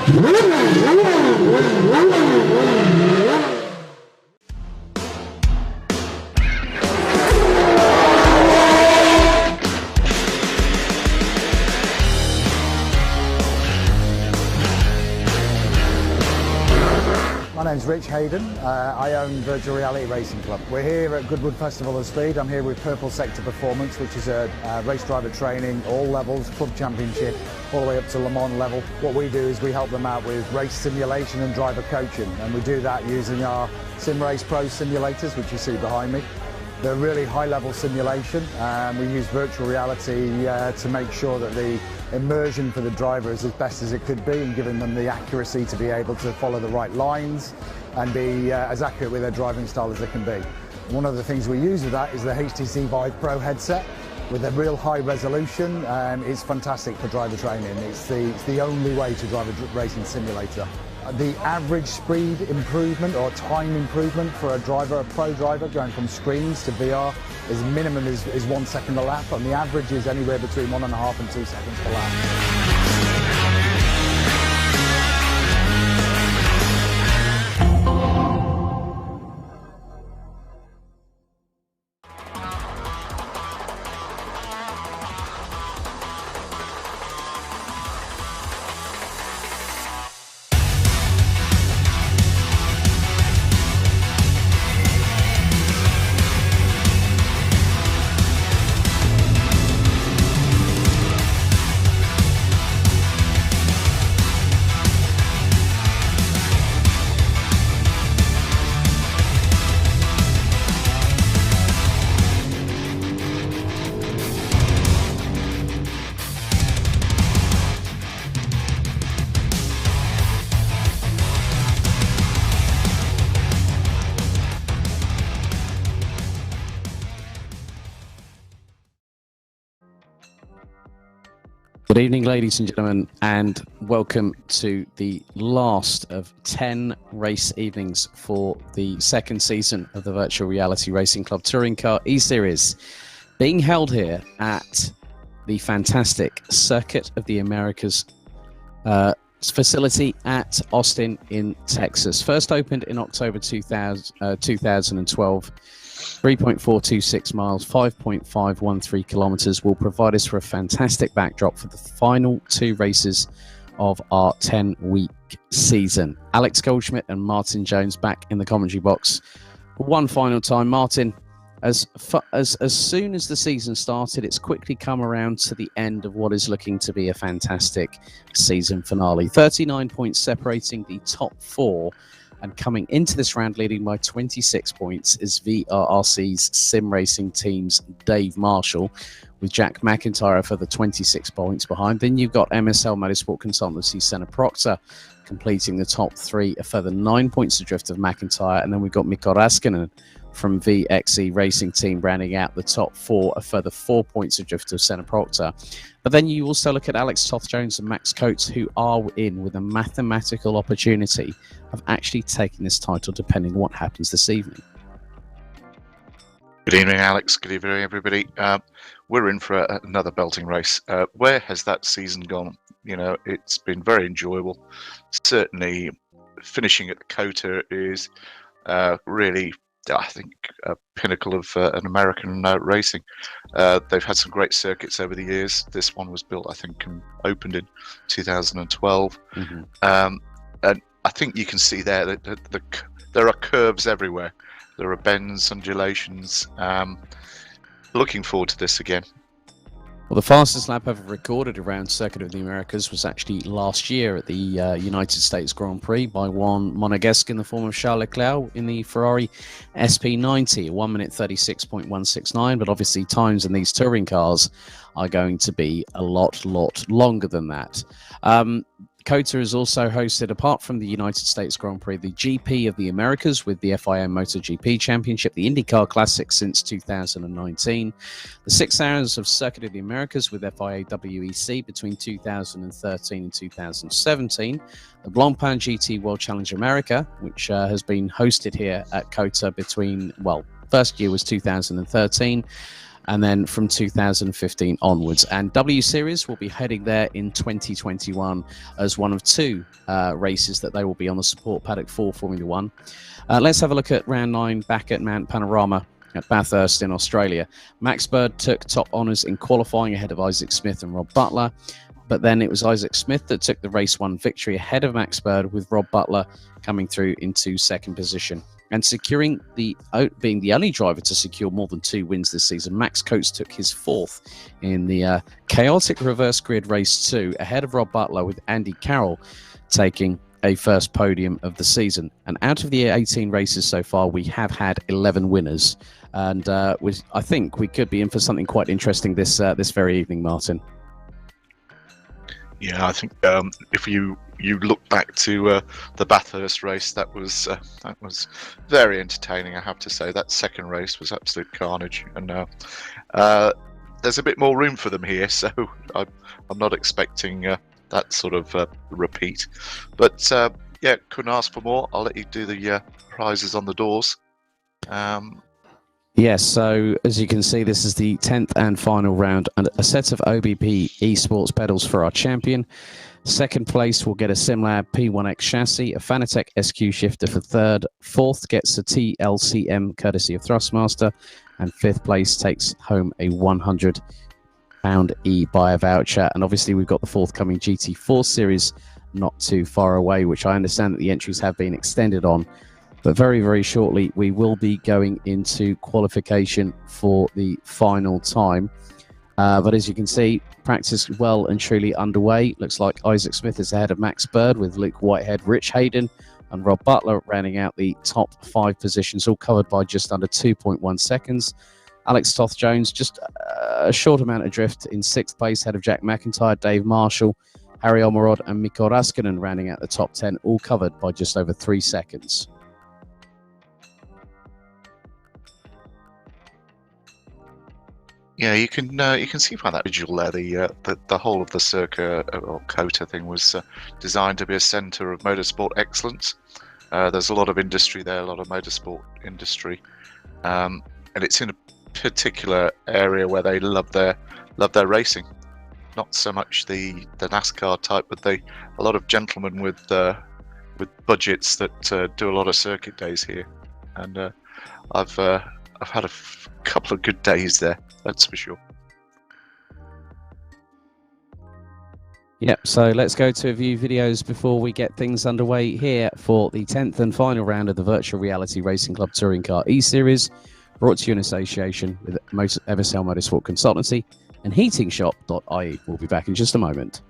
My name's Rich Hayden. I own Virtual Reality Racing Club. We're here at Goodwood Festival of Speed. I'm here with Purple Sector Performance, which is a race driver training, all levels, club championship, all the way up to Le Mans level. What we do is we help them out with race simulation and driver coaching, and we do that using our SimRace Pro simulators, which you see behind me. They're really high-level simulation. We use virtual reality to make sure that the immersion for the driver is as best as it could be, and giving them the accuracy to be able to follow the right lines and be as accurate with their driving style as they can be. One of the things we use with that is the HTC Vive Pro headset with a real high resolution. It's fantastic for driver training. It's the only way to drive a racing simulator. The average speed improvement or time improvement for a driver, a pro driver, going from screens to VR, is minimum is 1 second a lap, and the average is anywhere between 1.5 and 2 seconds per lap. Good evening, ladies and gentlemen, and welcome to the last of 10 race evenings for the second season of the Virtual Reality Racing Club Touring Car eSeries, being held here at the fantastic Circuit of the Americas facility at Austin in Texas. First opened in October 2012. 3.426 miles, 5.513 kilometers will provide us for a fantastic backdrop for the final two races of our 10-week season. Alex Goldschmidt and Martin Jones back in the commentary box one final time. Martin, as soon as the season started, it's quickly come around to the end of what is looking to be a fantastic season finale. 39 points separating the top four. And coming into this round leading by 26 points is VRRC's sim racing team's Dave Marshall, with Jack McIntyre for the 26 points behind. Then you've got MSL Motorsport Consultancy Senna Proctor completing the top three, a further 9 points adrift of McIntyre. And then we've got Mikko Raskinen from VXE Racing Team rounding out the top four, a further 4 points adrift of Senna Proctor. But then you also look at Alex Toth-Jones and Max Coates, who are in with a mathematical opportunity of actually taking this title, depending on what happens this evening. Good evening, Alex. Good evening, everybody. We're in for another belting race. Where has that season gone? You know, it's been very enjoyable. Certainly, finishing at the Cota is really, I think, a pinnacle of an American racing. They've had some great circuits over the years. This one was built, I think, and opened in 2012. Mm-hmm. And I think you can see there that there are curves everywhere. There are bends, undulations. Looking forward to this again. Well, the fastest lap ever recorded around Circuit of the Americas was actually last year at the United States Grand Prix by one Monegasque in the form of Charles Leclerc in the Ferrari SP90, 1 minute 36.169. But obviously times in these touring cars are going to be a lot longer than that. Cota has also hosted, apart from the United States Grand Prix, the GP of the Americas with the FIM MotoGP Championship, the IndyCar Classic since 2019, the 6 hours of Circuit of the Americas with FIA WEC between 2013 and 2017, the Blancpain GT World Challenge America, which has been hosted here at Cota between, well, first year was 2013, and then from 2015 onwards. And W Series will be heading there in 2021 as one of two races that they will be on the support paddock for Formula One. Let's have a look at round 9 back at Mount Panorama at Bathurst in Australia. Max Bird took top honours in qualifying ahead of Isaac Smith and Rob Butler, but then it was Isaac Smith that took the race 1 victory ahead of Max Bird, with Rob Butler coming through into second position. And securing being the only driver to secure more than 2 wins this season, Max Coates took his 4th in the chaotic reverse grid race 2 ahead of Rob Butler, with Andy Carroll taking a first podium of the season. And out of the 18 races so far, we have had 11 winners, and I think we could be in for something quite interesting this very evening, Martin. Yeah, I think if you look back to the Bathurst race, that was very entertaining. I have to say that second race was absolute carnage, and there's a bit more room for them here, so I'm not expecting that sort of repeat. But yeah, couldn't ask for more. I'll let you do the prizes on the doors. Yes, so as you can see, this is the 10th and final round, and a set of OBP Esports pedals for our champion. Second place will get a SimLab P1X chassis, a Fanatec SQ shifter for third. Fourth gets a T-LCM courtesy of Thrustmaster, and fifth place takes home a £100 Ebuyer voucher. And obviously we've got the forthcoming GT4 series not too far away, which I understand that the entries have been extended on. But very, very shortly, we will be going into qualification for the final time. But as you can see, practice well and truly underway. Looks like Isaac Smith is ahead of Max Bird, with Luke Whitehead, Rich Hayden and Rob Butler rounding out the top 5 positions, all covered by just under 2.1 seconds. Alex Toth-Jones just a short amount of drift in 6th place, ahead of Jack McIntyre, Dave Marshall, Harry Omarod and Mikko Raskinen rounding out the top 10, all covered by just over 3 seconds. Yeah, you can see by that visual there, the whole of the Circa or Cota thing was designed to be a centre of motorsport excellence. There's a lot of industry there, a lot of motorsport industry, and it's in a particular area where they love their racing. Not so much the NASCAR type, but a lot of gentlemen with budgets that do a lot of circuit days here, and I've had a couple of good days there, that's for sure. Yep, so let's go to a few videos before we get things underway here for the 10th and final round of the Virtual Reality Racing Club Touring Car eSeries, brought to you in association with Eversell Motorsport Consultancy and heatingshop.ie. We'll be back in just a moment.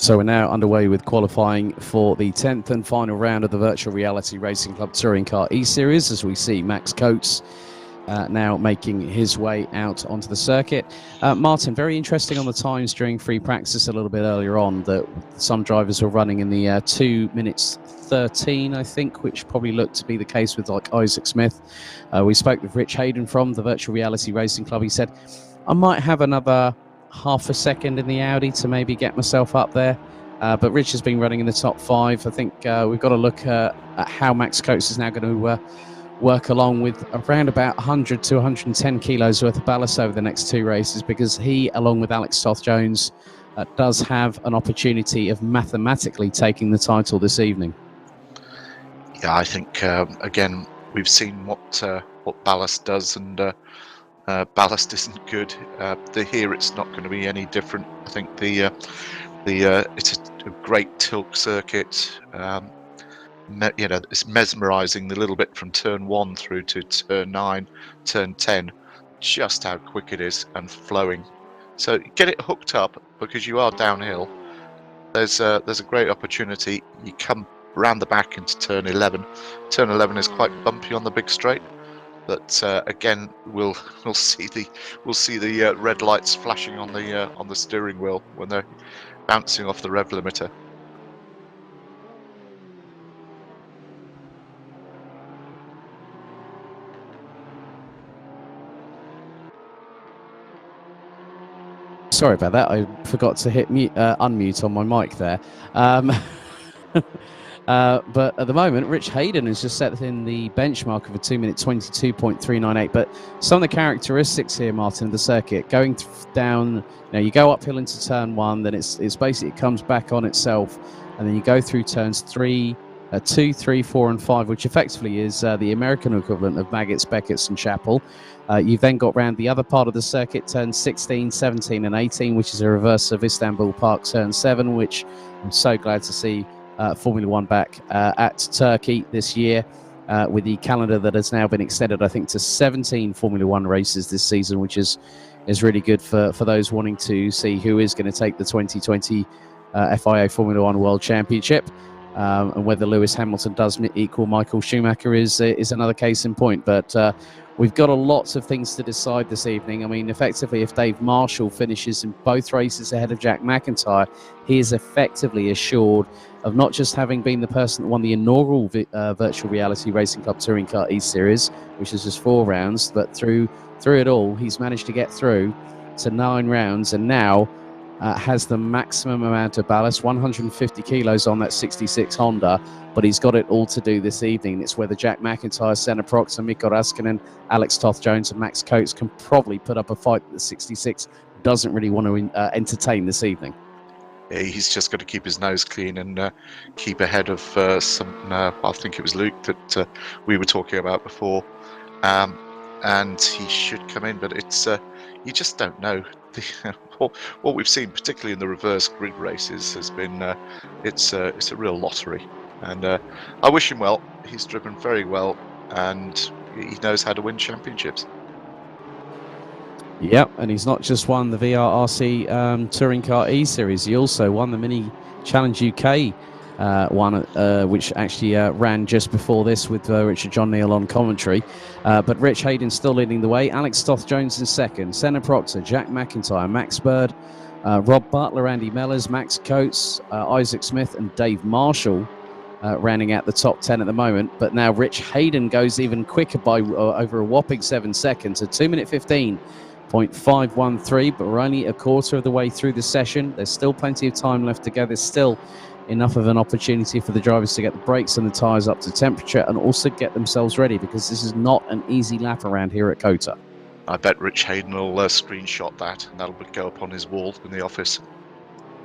So we're now underway with qualifying for the 10th and final round of the Virtual Reality Racing Club Touring Car eSeries, as we see Max Coates now making his way out onto the circuit. Martin, very interesting on the times during free practice a little bit earlier on, that some drivers were running in the 2 minutes 13, I think, which probably looked to be the case with like Isaac Smith. We spoke with Rich Hayden from the Virtual Reality Racing Club. He said, I might have another half a second in the Audi to maybe get myself up there. But Rich has been running in the top 5. I think we've got to look at how Max Coates is now going to work along with around about 100 to 110 kilos worth of ballast over the next 2 races, because he, along with Alex Toth-Jones, does have an opportunity of mathematically taking the title this evening. Yeah, I think again we've seen what ballast does, and ballast isn't good. Here it's not going to be any different. I think it's a great tilt circuit. It's mesmerizing, the little bit from turn 1 through to turn 9, turn 10, just how quick it is and flowing. So get it hooked up, because you are downhill. There's a great opportunity. You come round the back into turn 11. Turn 11 is quite bumpy on the big straight, but again we'll see the red lights flashing on the steering wheel when they're bouncing off the rev limiter. Sorry about that. I forgot to hit unmute on my mic there. But at the moment, Rich Hayden has just set in the benchmark of a 2 minute 22.398. But some of the characteristics here, Martin, of the circuit, going down, you go uphill into turn 1, then it's basically, it comes back on itself, and then you go through turns 2, 3, 4, and 5, which effectively is the American equivalent of Maggots, Beckett's, and Chapel. You've then got round the other part of the circuit, turns 16, 17, and 18, which is a reverse of Istanbul Park turn 7, which I'm so glad to see Formula One back at Turkey this year, with the calendar that has now been extended, I think, to 17 Formula One races this season, which is really good for those wanting to see who is going to take the 2020 FIA Formula One World Championship. And whether Lewis Hamilton does equal Michael Schumacher is another case in point. But we've got lots of things to decide this evening. I mean, effectively, if Dave Marshall finishes in both races ahead of Jack McIntyre, he is effectively assured of not just having been the person that won the inaugural Virtual Reality Racing Club Touring Car eSeries, which is just 4 rounds, but through it all, he's managed to get through to 9 rounds, and now has the maximum amount of ballast, 150 kilos on that 66 Honda, but he's got it all to do this evening. It's whether Jack McIntyre, Senna Prox, and Mikko Raskinen, Alex Toth-Jones, and Max Coates can probably put up a fight that the 66 doesn't really want to entertain this evening. Yeah, he's just got to keep his nose clean and keep ahead of I think it was Luke that we were talking about before, and he should come in, but it's you just don't know. What we've seen, particularly in the reverse grid races, has been it's a real lottery, and I wish him well. He's driven very well, and he knows how to win championships. Yep, and he's not just won the VRRC Touring Car eSeries, he also won the Mini Challenge UK one, which actually ran just before this with Richard John Neal on commentary. But Rich Hayden still leading the way. Alex Toth-Jones in second. Senna Proctor, Jack McIntyre, Max Bird, Rob Butler, Andy Mellors, Max Coates, Isaac Smith, and Dave Marshall rounding out the top 10 at the moment. But now Rich Hayden goes even quicker by over a whopping 7 seconds, a 2 minute 15.513, but we're only a quarter of the way through the session. There's still plenty of time left to go. There's still enough of an opportunity for the drivers to get the brakes and the tyres up to temperature and also get themselves ready, because this is not an easy lap around here at Cota. I bet Rich Hayden will screenshot that, and that'll go up on his wall in the office.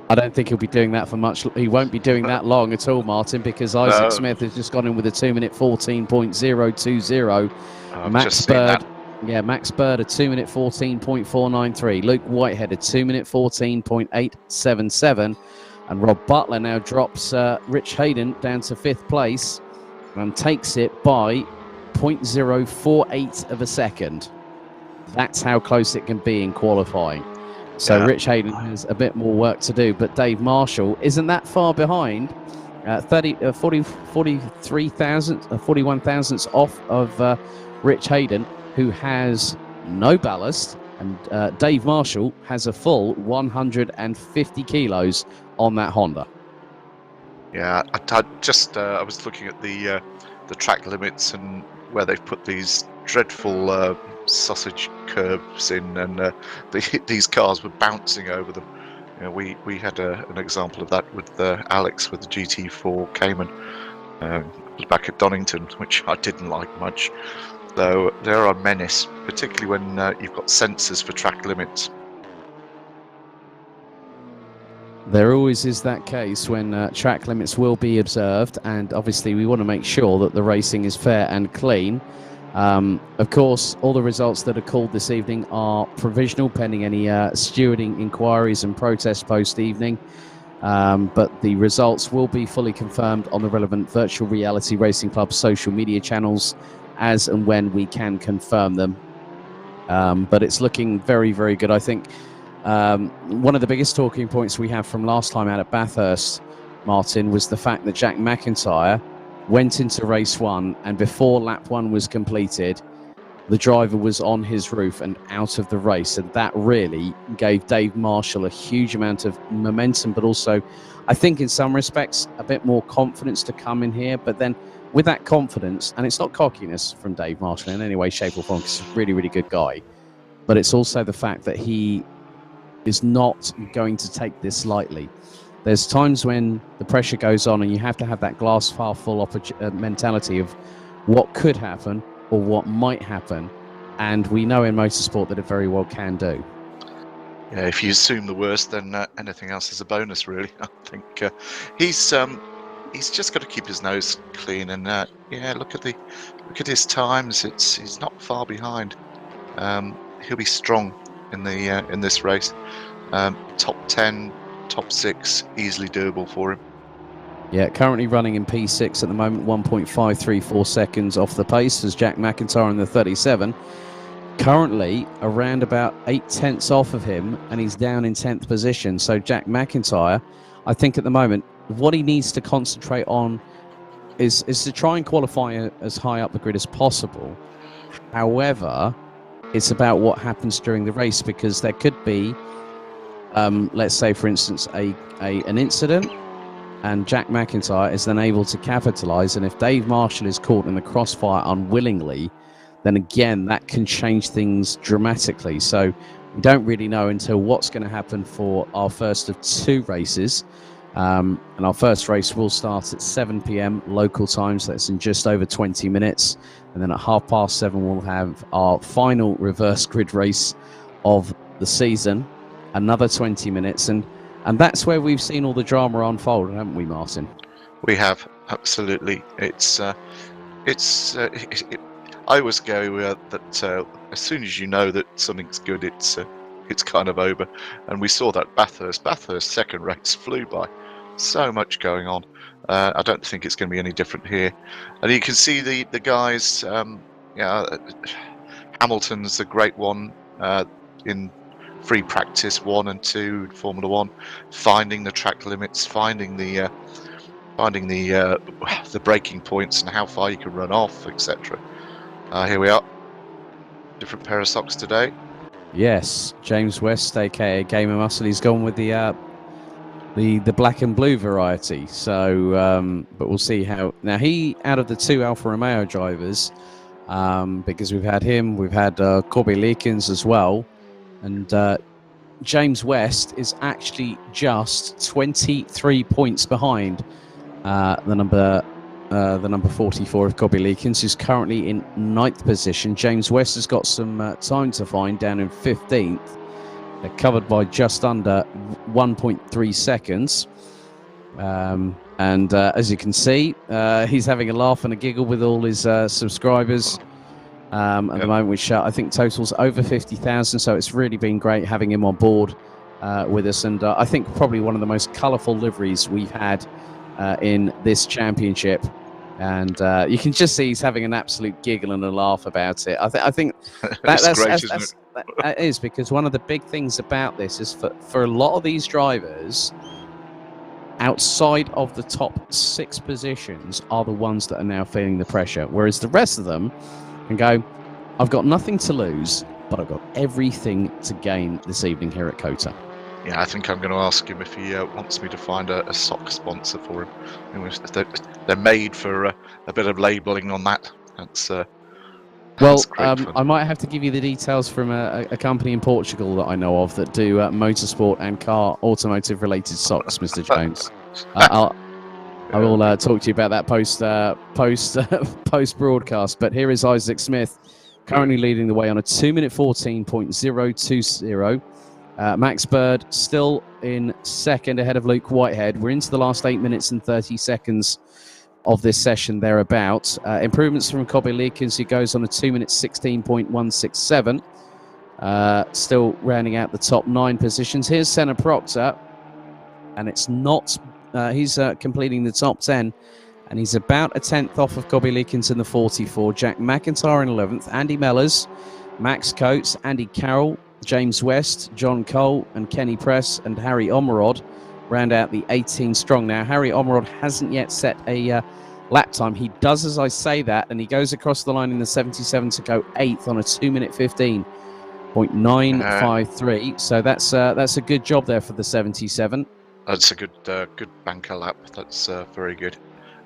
I don't think he'll be doing that for much. He won't be doing that long at all, Martin, because Isaac Smith has just gone in with a 2 minute 14.020. Max Bird, Max Bird, a 2 minute 14.493. Luke Whitehead, a 2 minute 14.877. And Rob Butler now drops Rich Hayden down to 5th place and takes it by 0.048 of a second. That's how close it can be in qualifying. So Rich Hayden has a bit more work to do, but Dave Marshall isn't that far behind. 41 thousandths off of Rich Hayden, who has no ballast, and Dave Marshall has a full 150 kilos on that Honda. Yeah, I was looking at the track limits and where they've put these dreadful sausage curbs in, and these cars were bouncing over them. You know, we had an example of that with Alex with the GT4 Cayman. It was back at Donington, which I didn't like much. So they're a menace, particularly when you've got sensors for track limits. There always is that case when track limits will be observed, and obviously we want to make sure that the racing is fair and clean. Of course, all the results that are called this evening are provisional, pending any stewarding inquiries and protests post-evening. But the results will be fully confirmed on the relevant Virtual Reality Racing Club social media channels as and when we can confirm them. But it's looking very, very good. I think one of the biggest talking points we have from last time out at Bathurst, Martin, was the fact that Jack McIntyre went into race one, and before lap one was completed, the driver was on his roof and out of the race, and that really gave Dave Marshall a huge amount of momentum, but also, I think in some respects, a bit more confidence to come in here. But then with that confidence, and it's not cockiness from Dave Marshall in any way, shape or form, because he's a really, really good guy, but it's also the fact that he is not going to take this lightly. There's times when the pressure goes on and you have to have that glass half full mentality of what could happen or what might happen, and we know in motorsport that it very well can do. Yeah, if you assume the worst, then anything else is a bonus, really. I think he's just got to keep his nose clean, and yeah, look at his times. He's not far behind. He'll be strong in this race. Top 10, top 6, easily doable for him. Yeah, currently running in P6 at the moment, 1.534 seconds off the pace as Jack McIntyre in the 37. Currently around about 8 tenths off of him, and he's down in 10th position. So Jack McIntyre, I think at the moment, what he needs to concentrate on is to try and qualify as high up the grid as possible. However, it's about what happens during the race, because there could be, let's say, for instance, an incident, and Jack McIntyre is then able to capitalise. And if Dave Marshall is caught in the crossfire unwillingly, then again, that can change things dramatically. So we don't really know until what's going to happen for our first of 2 races. And our first race will start at 7 p.m. local time, so that's in just over 20 minutes. And then at 7:30, we'll have our final reverse grid race of the season, another 20 minutes. And that's where we've seen all the drama unfold, haven't we, Martin? We have, absolutely. I always go that as soon as you know that something's good, it's kind of over. And we saw that Bathurst second race flew by. So much going on. I don't think it's going to be any different here. And you can see the guys. Hamilton's a great one in free practice 1 and 2 Formula 1, finding the track limits, finding the braking points and how far you can run off, etc. Here we are. Different pair of socks today. Yes, James West, aka Gamer Muscle, he's gone with the black and blue variety. So, but we'll see how. Now, he, out of the 2 Alfa Romeo drivers, because we've had him, we've had Corby Leakins as well, and James West is actually just 23 points behind the number 44 of Corby Leakins, who's currently in 9th position. James West has got some time to find down in 15th. They're covered by just under 1.3 seconds. And as you can see, he's having a laugh and a giggle with all his subscribers at the moment, which I think totals over 50,000. So it's really been great having him on board with us. And I think probably one of the most colourful liveries we've had in this championship. And you can just see he's having an absolute giggle and a laugh about it. I think It's great, isn't it? that is, because one of the big things about this is for a lot of these drivers, outside of the top 6 positions are the ones that are now feeling the pressure, whereas the rest of them can go, I've got nothing to lose, but I've got everything to gain this evening here at Cota. Yeah, I think I'm going to ask him if he wants me to find a sock sponsor for him. They're made for a bit of labelling on that. That's great fun. I might have to give you the details from a company in Portugal that I know of that do motorsport and car automotive related socks, Mr. Jones. I will talk to you about that post broadcast. But here is Isaac Smith, currently leading the way on a 2-minute 14.020. Max Bird still in second ahead of Luke Whitehead. We're into the last 8 minutes and 30 seconds of this session thereabouts. Improvements from Kobe Leakins, who goes on a 2-minute 16.167. Still rounding out the top 9 positions. Here's Senna Proctor, and it's not, he's completing the top 10, and he's about a 10th off of Kobe Leakins in the 44. Jack McIntyre in 11th. Andy Mellors, Max Coates, Andy Carroll, James West, John Cole, and Kenny Press and Harry Omerod round out the 18 strong. Now, Harry Omerod hasn't yet set a lap time. He does as I say that, and he goes across the line in the 77 to go 8th on a 2-minute 15.953. So that's a good job there for the 77. That's a good banker lap. That's very good.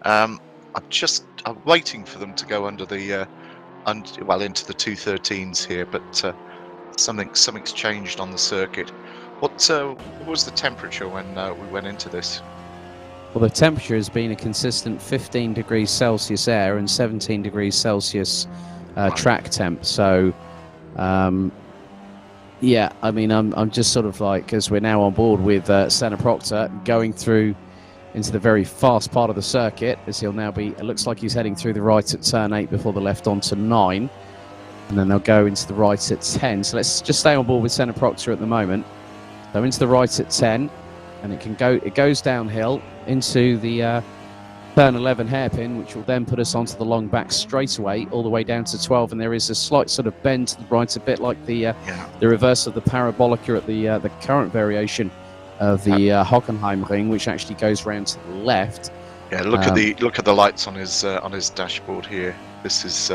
I'm waiting for them to go under the into the 213s here, but something's changed on the circuit. What was the temperature when we went into this? Well, the temperature has been a consistent 15 degrees Celsius air and 17 degrees Celsius track temp. So, yeah, I mean, I'm just sort of like, as we're now on board with Senna Proctor going through into the very fast part of the circuit, as he'll now be, it looks like he's heading through the right at turn 8 before the left onto 9. And then they'll go into the right at 10. So let's just stay on board with Senna Proctor at the moment. So into the right at 10, and it goes downhill into the turn 11 hairpin, which will then put us onto the long back straightaway, all the way down to 12. And there is a slight sort of bend to the right, a bit like the reverse of the parabolica at the current variation of the Hockenheimring, which actually goes round to the left. Yeah, look at the lights on his dashboard here. This is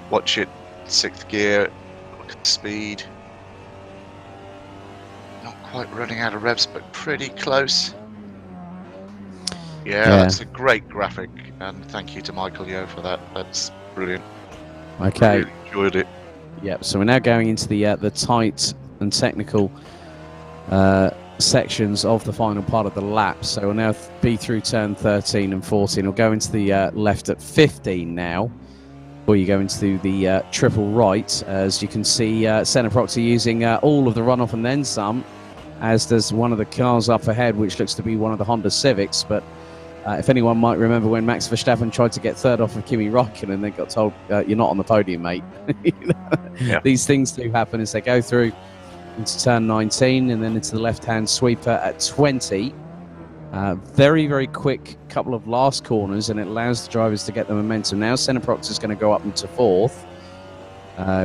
watch it, 6th gear. Look at the speed. Not quite running out of revs, but pretty close. Yeah, that's a great graphic, and thank you to Michael Yeo for that. That's brilliant. Okay, really enjoyed it. Yep. So we're now going into the tight and technical sections of the final part of the lap. So we'll now be through turn 13 and 14. We'll go into the left at 15 now. Before you go into the triple right, as you can see, Senna Proctor using all of the runoff and then some, as does one of the cars up ahead, which looks to be one of the Honda Civics. But if anyone might remember when Max Verstappen tried to get third off of Kimi Räikkönen, they got told, you're not on the podium, mate. These things do happen as they go through into turn 19 and then into the left-hand sweeper at 20. Very, very quick couple of last corners, and it allows the drivers to get the momentum. Now Senna Proctor is going to go up into 4th.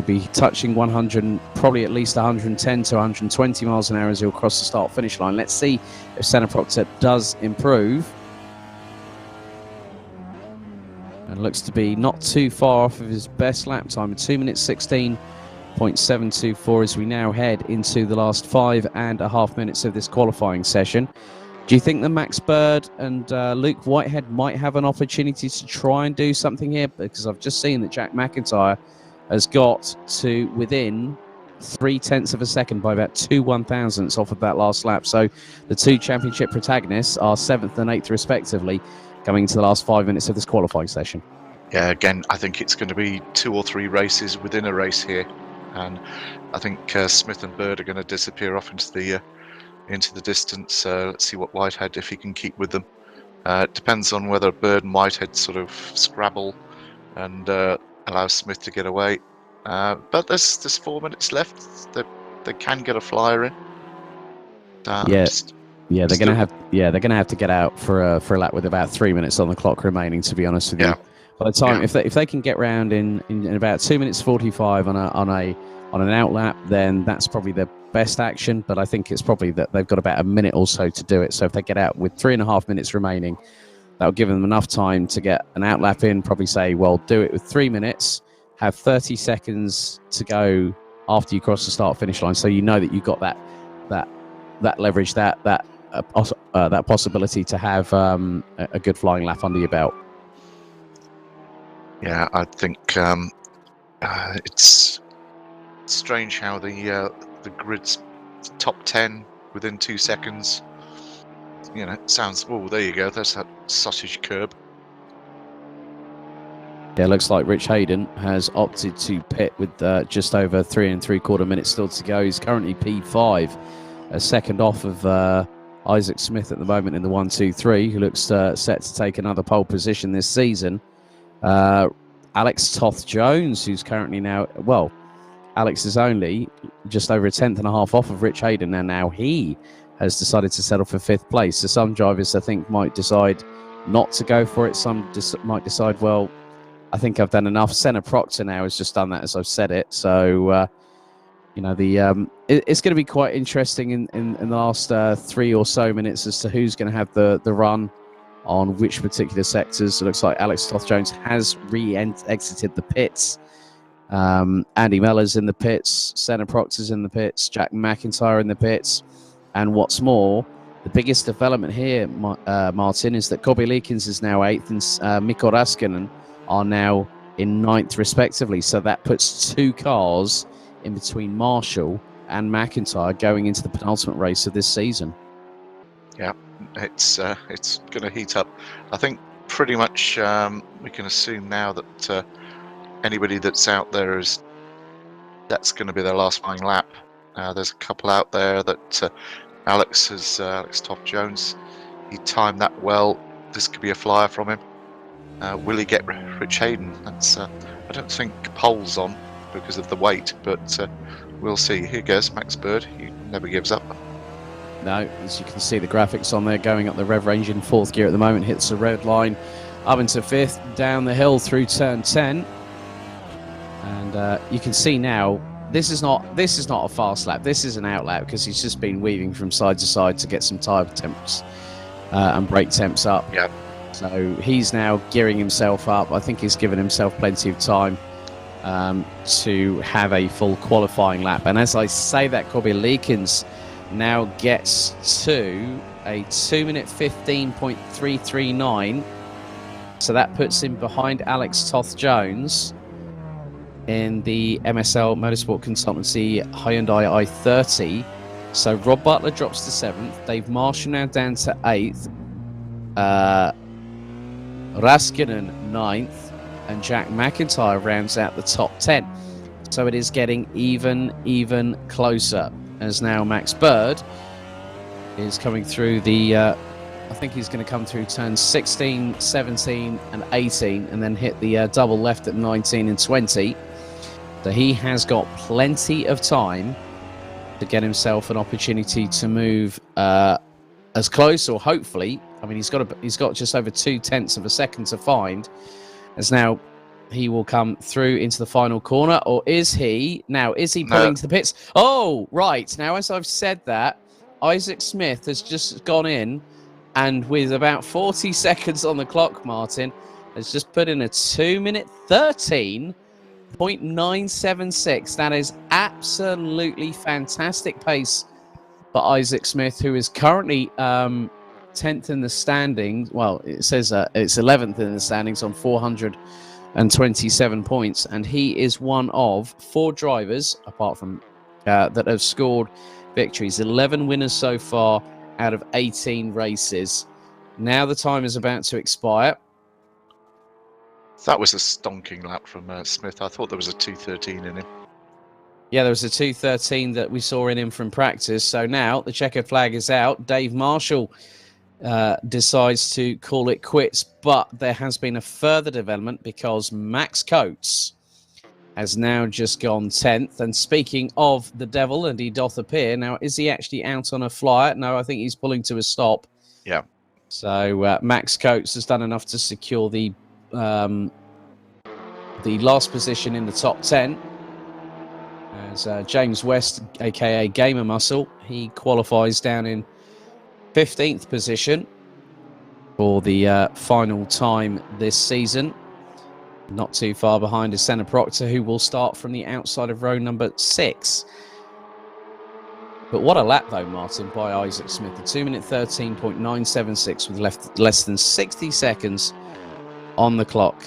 Be touching 100, probably at least 110 to 120 miles an hour as he'll cross the start-finish line. Let's see if Senna Proctor does improve. And looks to be not too far off of his best lap time, a 2-minute 16.724, as we now head into the last 5.5 minutes of this qualifying session. Do you think that Max Bird and Luke Whitehead might have an opportunity to try and do something here? Because I've just seen that Jack McIntyre has got to within 0.3 of a second by about 2 1,000ths off of that last lap. So the two championship protagonists are 7th and 8th respectively, coming into the last 5 minutes of this qualifying session. Yeah, again, I think it's going to be 2 or 3 races within a race here, and I think Smith and Bird are going to disappear off into the distance. Let's see what Whitehead, if he can keep with them. It depends on whether Bird and Whitehead sort of scrabble and allow Smith to get away. But there's 4 minutes left. They can get a flyer in. They're going to have Yeah, they're going to have to get out for a lap with about 3 minutes on the clock remaining. To be honest with you, by the time if they can get round in about 2 minutes 45 on an out lap, then that's probably their best action. But I think it's probably that they've got about a minute or so to do it. So if they get out with 3.5 minutes remaining, that'll give them enough time to get an out lap in. Probably say, well, do it with 3 minutes, have 30 seconds to go after you cross the start finish line, so you know that you've got that leverage, that possibility to have a good flying lap under your belt. Yeah, I think it's strange how the grid's top 10 within 2 seconds. You know, it sounds. Oh, there you go. There's that sausage curb. Yeah, looks like Rich Hayden has opted to pit with just over 3 3/4 minutes still to go. He's currently P5, a second off of Isaac Smith at the moment in the 1-2-3, who looks set to take another pole position this season. Alex Toth-Jones, who's currently now, well, Alex is only just over 1/10.5 off of Rich Hayden, and now he has decided to settle for 5th place. So some drivers, I think, might decide not to go for it. Some might decide, well, I think I've done enough. Senna Proctor now has just done that as I've said it. So, you know, it's going to be quite interesting in the last 3 or so minutes as to who's going to have the run on which particular sectors. It looks like Alex Toth-Jones has exited the pits. Andy Mellor's in the pits. Senna Proctor's in the pits. Jack McIntyre in the pits. And what's more, the biggest development here, Martin, is that Kobe Leakins is now 8th and Mikko Raskinen are now in 9th respectively. So that puts 2 cars in between Marshall and McIntyre going into the penultimate race of this season. Yeah, it's going to heat up. I think pretty much we can assume now that anybody that's out there that's going to be their last flying lap. There's a couple out there that Alex Toth-Jones. He timed that well. This could be a flyer from him. Will he get Rich Hayden? That's I don't think pole's on because of the weight, but we'll see. Here goes Max Bird. He never gives up. No, as you can see the graphics on there, going up the rev range in 4th gear at the moment, hits the red line up into 5th, down the hill through turn 10, and you can see now this is not a fast lap. This is an out lap because he's just been weaving from side to side to get some tyre temps and brake temps up. Yeah. So he's now gearing himself up. I think he's given himself plenty of time to have a full qualifying lap. And as I say that, Kobe Leakins now gets to a 2 minute 15.339. So that puts him behind Alex Toth-Jones in the MSL Motorsport Consultancy Hyundai i30. So Rob Butler drops to 7th. Dave Marshall now down to 8th. Raskinen 9th. And Jack McIntyre rounds out the top 10. So it is getting even closer, as now Max Bird is coming through the I think he's going to come through turns 16, 17 and 18 and then hit the double left at 19 and 20. So he has got plenty of time to get himself an opportunity to move as close, or hopefully, I mean, he's got just over 0.2 of a second to find, as now he will come through into the final corner. Or is he? Now, is he pulling to the pits? Oh, right. Now, as I've said that, Isaac Smith has just gone in and with about 40 seconds on the clock, Martin, has just put in a 2 minute 13.976. That is absolutely fantastic pace for Isaac Smith, who is currently 10th in the standings. Well, it says it's 11th in the standings on 427 points, and he is one of 4 drivers, apart from that have scored victories. 11 winners so far out of 18 races. Now the time is about to expire. That was a stonking lap from Smith. I thought there was a 2:13 in him. Yeah, there was a 2:13 that we saw in him from practice. So now the checkered flag is out. Dave Marshall decides to call it quits, but there has been a further development because Max Coates has now just gone 10th. And speaking of the devil, and he doth appear, now is he actually out on a flyer? No, I think he's pulling to a stop. Yeah. So Max Coates has done enough to secure the last position in the top 10. As James West, aka Gamer Muscle, he qualifies down in 15th position for the final time this season. Not too far behind is Senna Proctor, who will start from the outside of row number 6. But what a lap, though, Martin, by Isaac Smith. A 2-minute 13.976 with less than 60 seconds on the clock.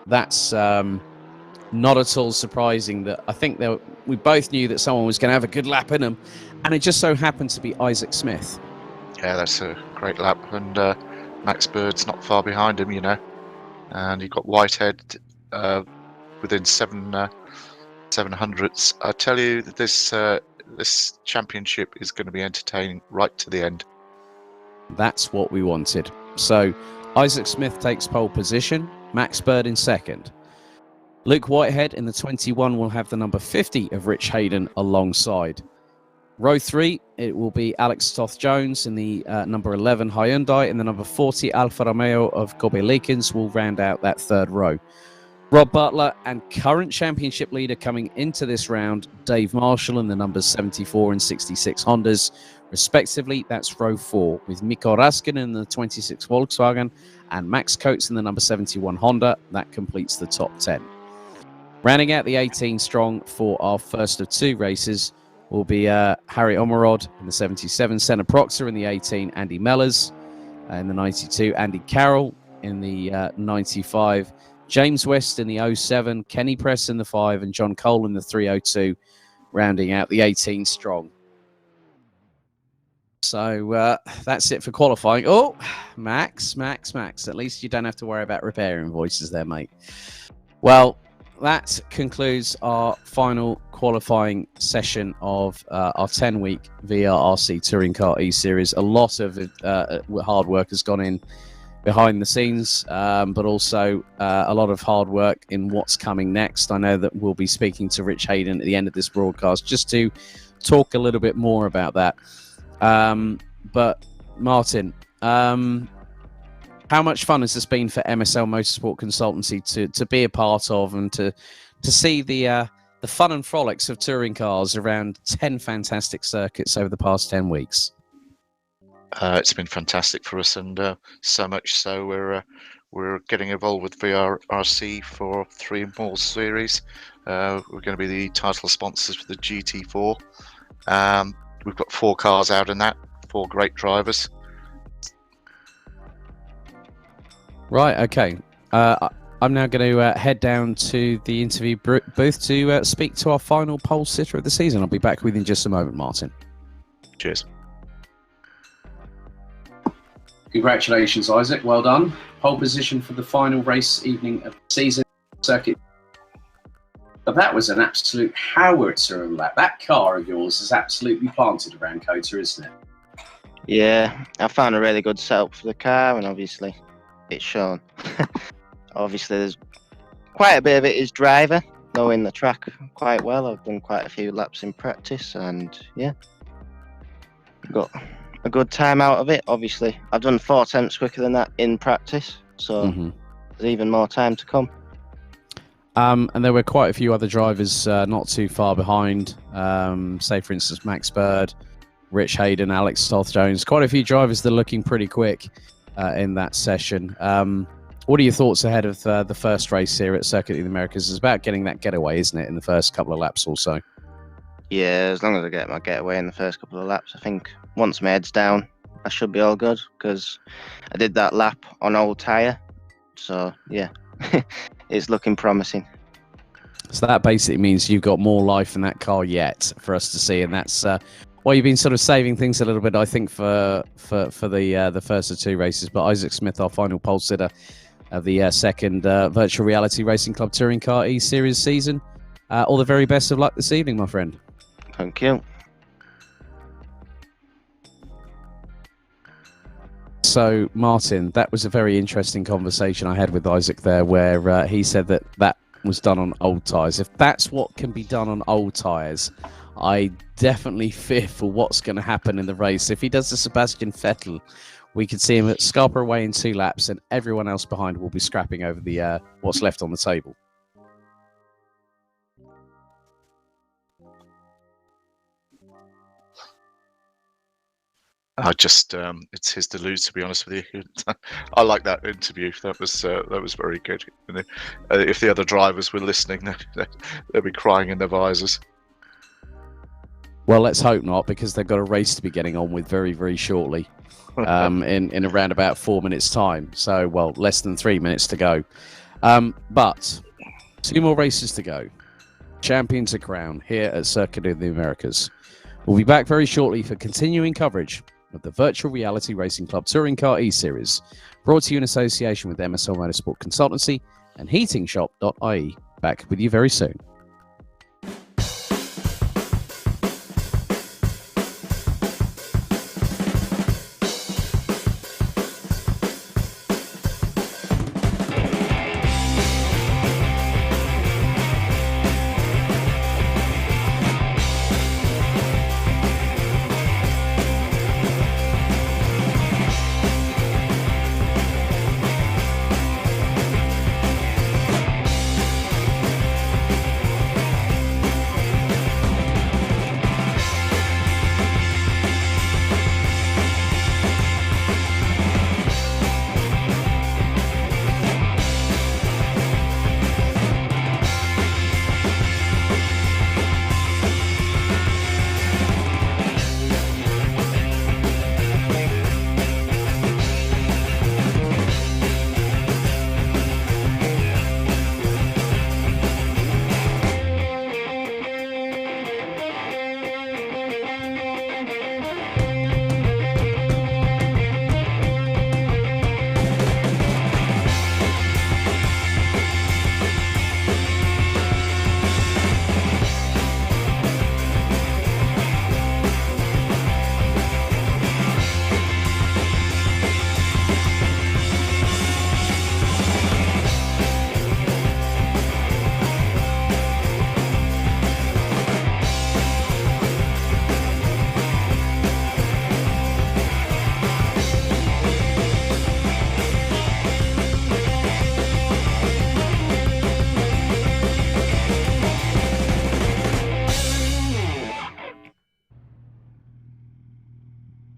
That's not at all surprising. That I think we both knew that someone was going to have a good lap in them, and it just so happened to be Isaac Smith. Yeah, that's a great lap, and Max Bird's not far behind him, and you've got Whitehead within 700ths. I tell you that this championship is going to be entertaining right to the end. That's what we wanted. So Isaac Smith takes pole position, Max Bird in second. Luke Whitehead in the 21 will have the number 50 of Rich Hayden alongside. Row 3, it will be Alex Toth-Jones in the number 11 Hyundai, and the number 40 Alfa Romeo of Kobe Leakins will round out that third row. Rob Butler and current championship leader coming into this round, Dave Marshall, in the numbers 74 and 66 Hondas, respectively. That's row 4, with Mikko Raskin in the 26 Volkswagen and Max Coates in the number 71 Honda. That completes the top 10. Rounding out the 18 strong for our first of 2 races will be Harry Omerod in the 77, Senna Proctor in the 18, Andy Mellors in the 92, Andy Carroll in the 95, James West in the 07, Kenny Press in the 5, and John Cole in the 302, rounding out the 18 strong. So that's it for qualifying. Oh, Max. At least you don't have to worry about repair invoices there, mate. Well, that concludes our final qualifying session of our 10-week VRRC Touring Car E-Series. A lot of hard work has gone in behind the scenes, but also a lot of hard work in what's coming next. I know that we'll be speaking to Rich Hayden at the end of this broadcast just to talk a little bit more about that. But Martin, how much fun has this been for MSL Motorsport Consultancy to be a part of and to see the fun and frolics of touring cars around 10 fantastic circuits over the past 10 weeks? It's been fantastic for us, and so much so we're getting involved with VRRC for 3 more series. We're going to be the title sponsors for the GT4. We've got 4 cars out in that, 4 great drivers. Right, okay. I'm now going to head down to the interview booth to speak to our final pole sitter of the season. I'll be back with you in just a moment, Martin. Cheers. Congratulations, Isaac. Well done. Pole position for the final race evening of the season circuit. But that was an absolute howitzer of a lap. That car of yours is absolutely planted around Cota, isn't it? Yeah, I found a really good setup for the car, and obviously it's shown. Obviously, there's quite a bit of it is driver, knowing the track quite well. I've done quite a few laps in practice, and yeah, got a good time out of it. Obviously, I've done 4 attempts quicker than that in practice, so there's even more time to come. And there were quite a few other drivers not too far behind. Say, for instance, Max Bird, Rich Hayden, Alex Toth-Jones. Quite a few drivers that are looking pretty quick in that session. What are your thoughts ahead of the first race here at Circuit of the Americas? It's about getting that getaway, isn't it, in the first couple of laps or so? Yeah, as long as I get my getaway in the first couple of laps, I think once my head's down, I should be all good, because I did that lap on old tyre. So, yeah, it's looking promising. So that basically means you've got more life in that car yet for us to see, and that's why you've been sort of saving things a little bit, I think, for the first of 2 races. But Isaac Smith, our final pole sitter of the second Virtual Reality Racing Club Touring Car E-Series season. All the very best of luck this evening, my friend. Thank you. So, Martin, that was a very interesting conversation I had with Isaac there, where he said that was done on old tyres. If that's what can be done on old tyres, I definitely fear for what's going to happen in the race. If he does the Sebastian Vettel we could see him scarper away in 2 laps, and everyone else behind will be scrapping over the what's left on the table. It's his to lose, to be honest with you. I like that interview. That was very good. If the other drivers were listening, they'd be crying in their visors. Well, let's hope not, because they've got a race to be getting on with very, very shortly, in around about 4 minutes' time. So, well, less than 3 minutes to go. But 2 more races to go. Champions are crowned here at Circuit of the Americas. We'll be back very shortly for continuing coverage of the Virtual Reality Racing Club Touring Car eSeries, brought to you in association with MSL Motorsport Consultancy and heatingshop.ie. Back with you very soon.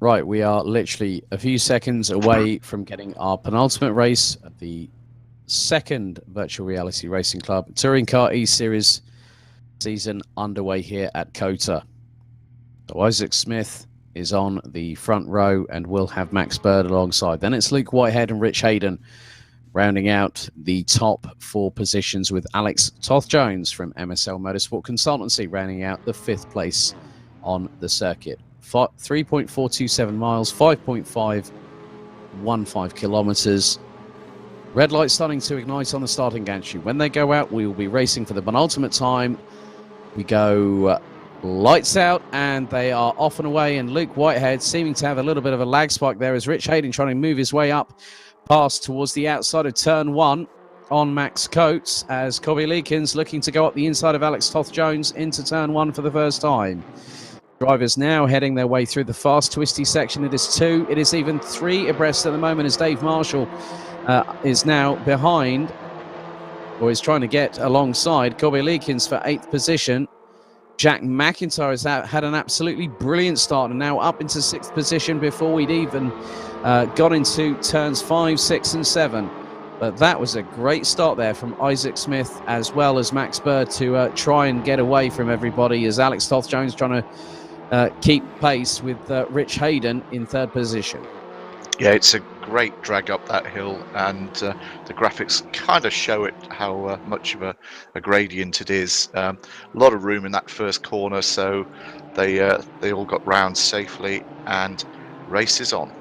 Right, we are literally a few seconds away from getting our penultimate race of the second Virtual Reality Racing Club Touring Car eSeries season underway here at Cota. So Isaac Smith is on the front row and we'll have Max Bird alongside. Then it's Luke Whitehead and Rich Hayden rounding out the top 4 positions, with Alex Toth-Jones from MSL Motorsport Consultancy rounding out the 5th place on the circuit. 3.427 miles, 5.515 kilometers. Red light starting to ignite on the starting gantry. When they go out, we will be racing for the penultimate time. We go lights out, and they are off and away. And Luke Whitehead seeming to have a little bit of a lag spike there as Rich Hayden trying to move his way up past towards the outside of turn 1 on Max Coates, as Cobby Leakins looking to go up the inside of Alex Toth-Jones into turn 1 for the first time. Drivers now heading their way through the fast, twisty section. It is 2. It is even 3 abreast at the moment, as Dave Marshall is now behind, or is trying to get alongside Cobby Leakins for 8th position. Jack McIntyre has had an absolutely brilliant start and now up into 6th position before we'd even got into turns 5, 6 and 7. But that was a great start there from Isaac Smith as well as Max Bird to try and get away from everybody, as Alex Toth-Jones trying to keep pace with Rich Hayden in 3rd position. Yeah, it's a great drag up that hill, and the graphics kind of show it how much of a gradient it is. A lot of room in that first corner, so they all got round safely, and race is on.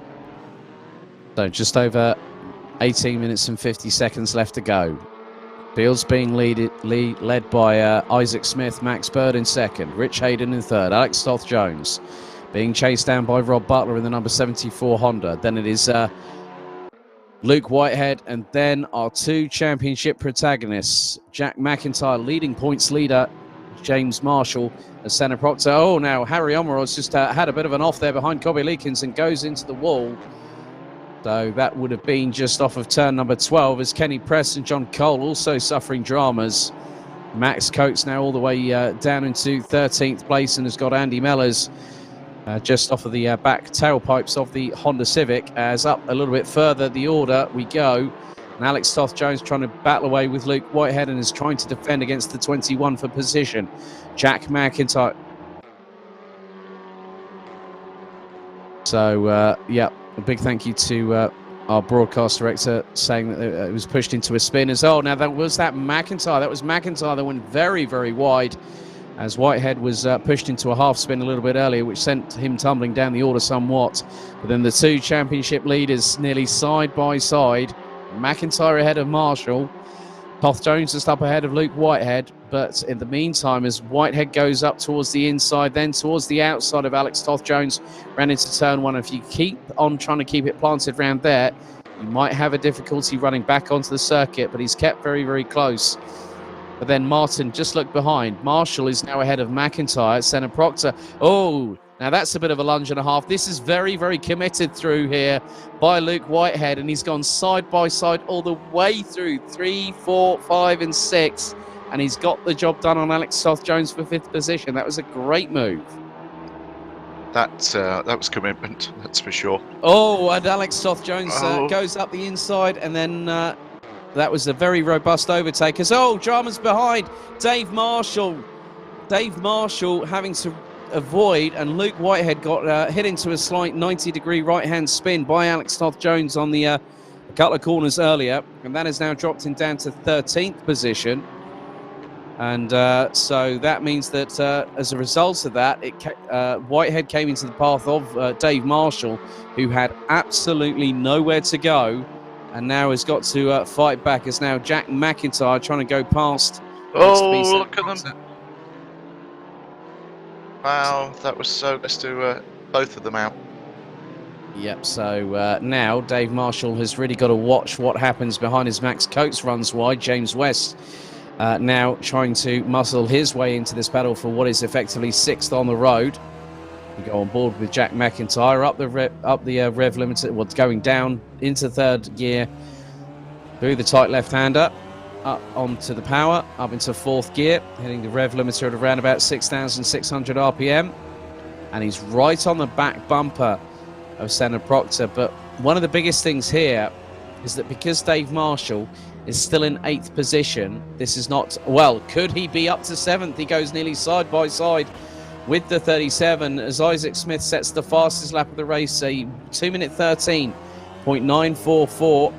So just over 18 minutes and 50 seconds left to go. Fields being led by Isaac Smith, Max Bird in 2nd, Rich Hayden in 3rd, Alex Toth-Jones being chased down by Rob Butler in the number 74 Honda. Then it is Luke Whitehead, and then our 2 championship protagonists, Jack McIntyre leading points leader, James Marshall as Senna Proctor. Oh, now Harry Omerod's just had a bit of an off there behind Cobby Leakins and goes into the wall. So that would have been just off of turn number 12 as Kenny Press and John Cole also suffering dramas. Max Coates now all the way down into 13th place and has got Andy Mellors just off of the back tailpipes of the Honda Civic. As up a little bit further the order we go. And Alex Toth-Jones trying to battle away with Luke Whitehead and is trying to defend against the 21 for position. Jack McIntyre. So, yeah, a big thank you to our broadcast director saying that it was pushed into a spin as well. Now, that was McIntyre. That was McIntyre that went very, very wide as Whitehead was pushed into a half spin a little bit earlier, which sent him tumbling down the order somewhat. But then the two championship leaders nearly side by side. McIntyre ahead of Marshall. Toth-Jones just up ahead of Luke Whitehead. But in the meantime, as Whitehead goes up towards the inside, then towards the outside of Alex Toth-Jones, ran into turn one. If you keep on trying to keep it planted round there, you might have a difficulty running back onto the circuit, but he's kept very, very close. But then Martin just looked behind. Marshall is now ahead of McIntyre. Senna Proctor. Oh, now that's a bit of a lunge and a half. This is very, very committed through here by Luke Whitehead, and he's gone side by side all the way through 3, 4, 5, and 6. And he's got the job done on Alex Toth-Jones for 5th position. That was a great move. That was commitment, that's for sure. Oh, and Alex Toth-Jones goes up the inside, and then that was a very robust overtake. As drama's behind. Dave Marshall having to avoid, and Luke Whitehead got hit into a slight 90-degree right-hand spin by Alex Toth-Jones on the a couple of corners earlier, and that has now dropped him down to 13th position. And so that means that as a result of that, Whitehead came into the path of Dave Marshall, who had absolutely nowhere to go, and now has got to fight back. As now Jack McIntyre trying to go past. Oh, look at them. Wow, that was so close to both of them out. Yep, so now Dave Marshall has really got to watch what happens behind as Max Coates runs wide. James West now trying to muscle his way into this battle for what is effectively 6th on the road. We go on board with Jack McIntyre up the rev limiter, going down into 3rd gear through the tight left-hander, up onto the power, up into 4th gear, hitting the rev limiter at around about 6,600 RPM, and he's right on the back bumper of Senna Proctor. But one of the biggest things here is that because Dave Marshall is still in 8th position, this is not, well, could he be up to 7th? He goes nearly side by side with the 37 as Isaac Smith sets the fastest lap of the race, a 2-minute 13.944,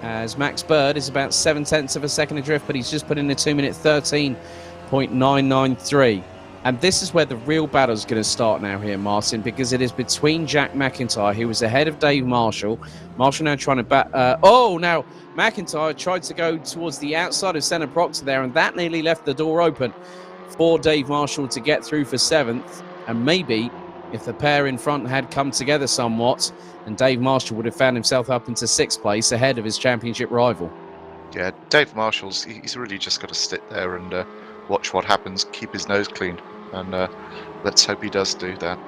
as Max Bird is about 7/10 of a second adrift, but he's just put in a 2-minute 13.993. And this is where the real battle is going to start now here, Martin, because it is between Jack McIntyre, who was ahead of Dave Marshall. Marshall now trying to now McIntyre tried to go towards the outside of Senna Proctor there, and that nearly left the door open for Dave Marshall to get through for 7th. And maybe if the pair in front had come together somewhat, and Dave Marshall would have found himself up into 6th place ahead of his championship rival. Yeah, Dave Marshall's, he's really just got to sit there and watch what happens, keep his nose clean, and let's hope he does do that.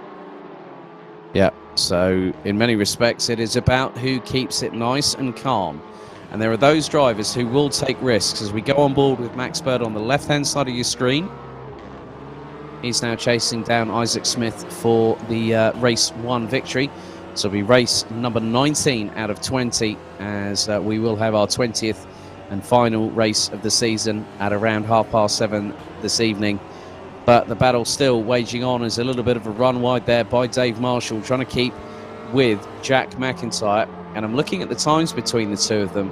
Yeah, so in many respects it is about who keeps it nice and calm, and there are those drivers who will take risks. As we go on board with Max Bird on the left hand side of your screen, he's now chasing down Isaac Smith for the race 1 victory. So it'll be race number 19 out of 20, as we will have our 20th and final race of the season at around 7:30 this evening. But the battle still waging on as a little bit of a run wide there by Dave Marshall, trying to keep with Jack McIntyre. And I'm looking at the times between the two of them,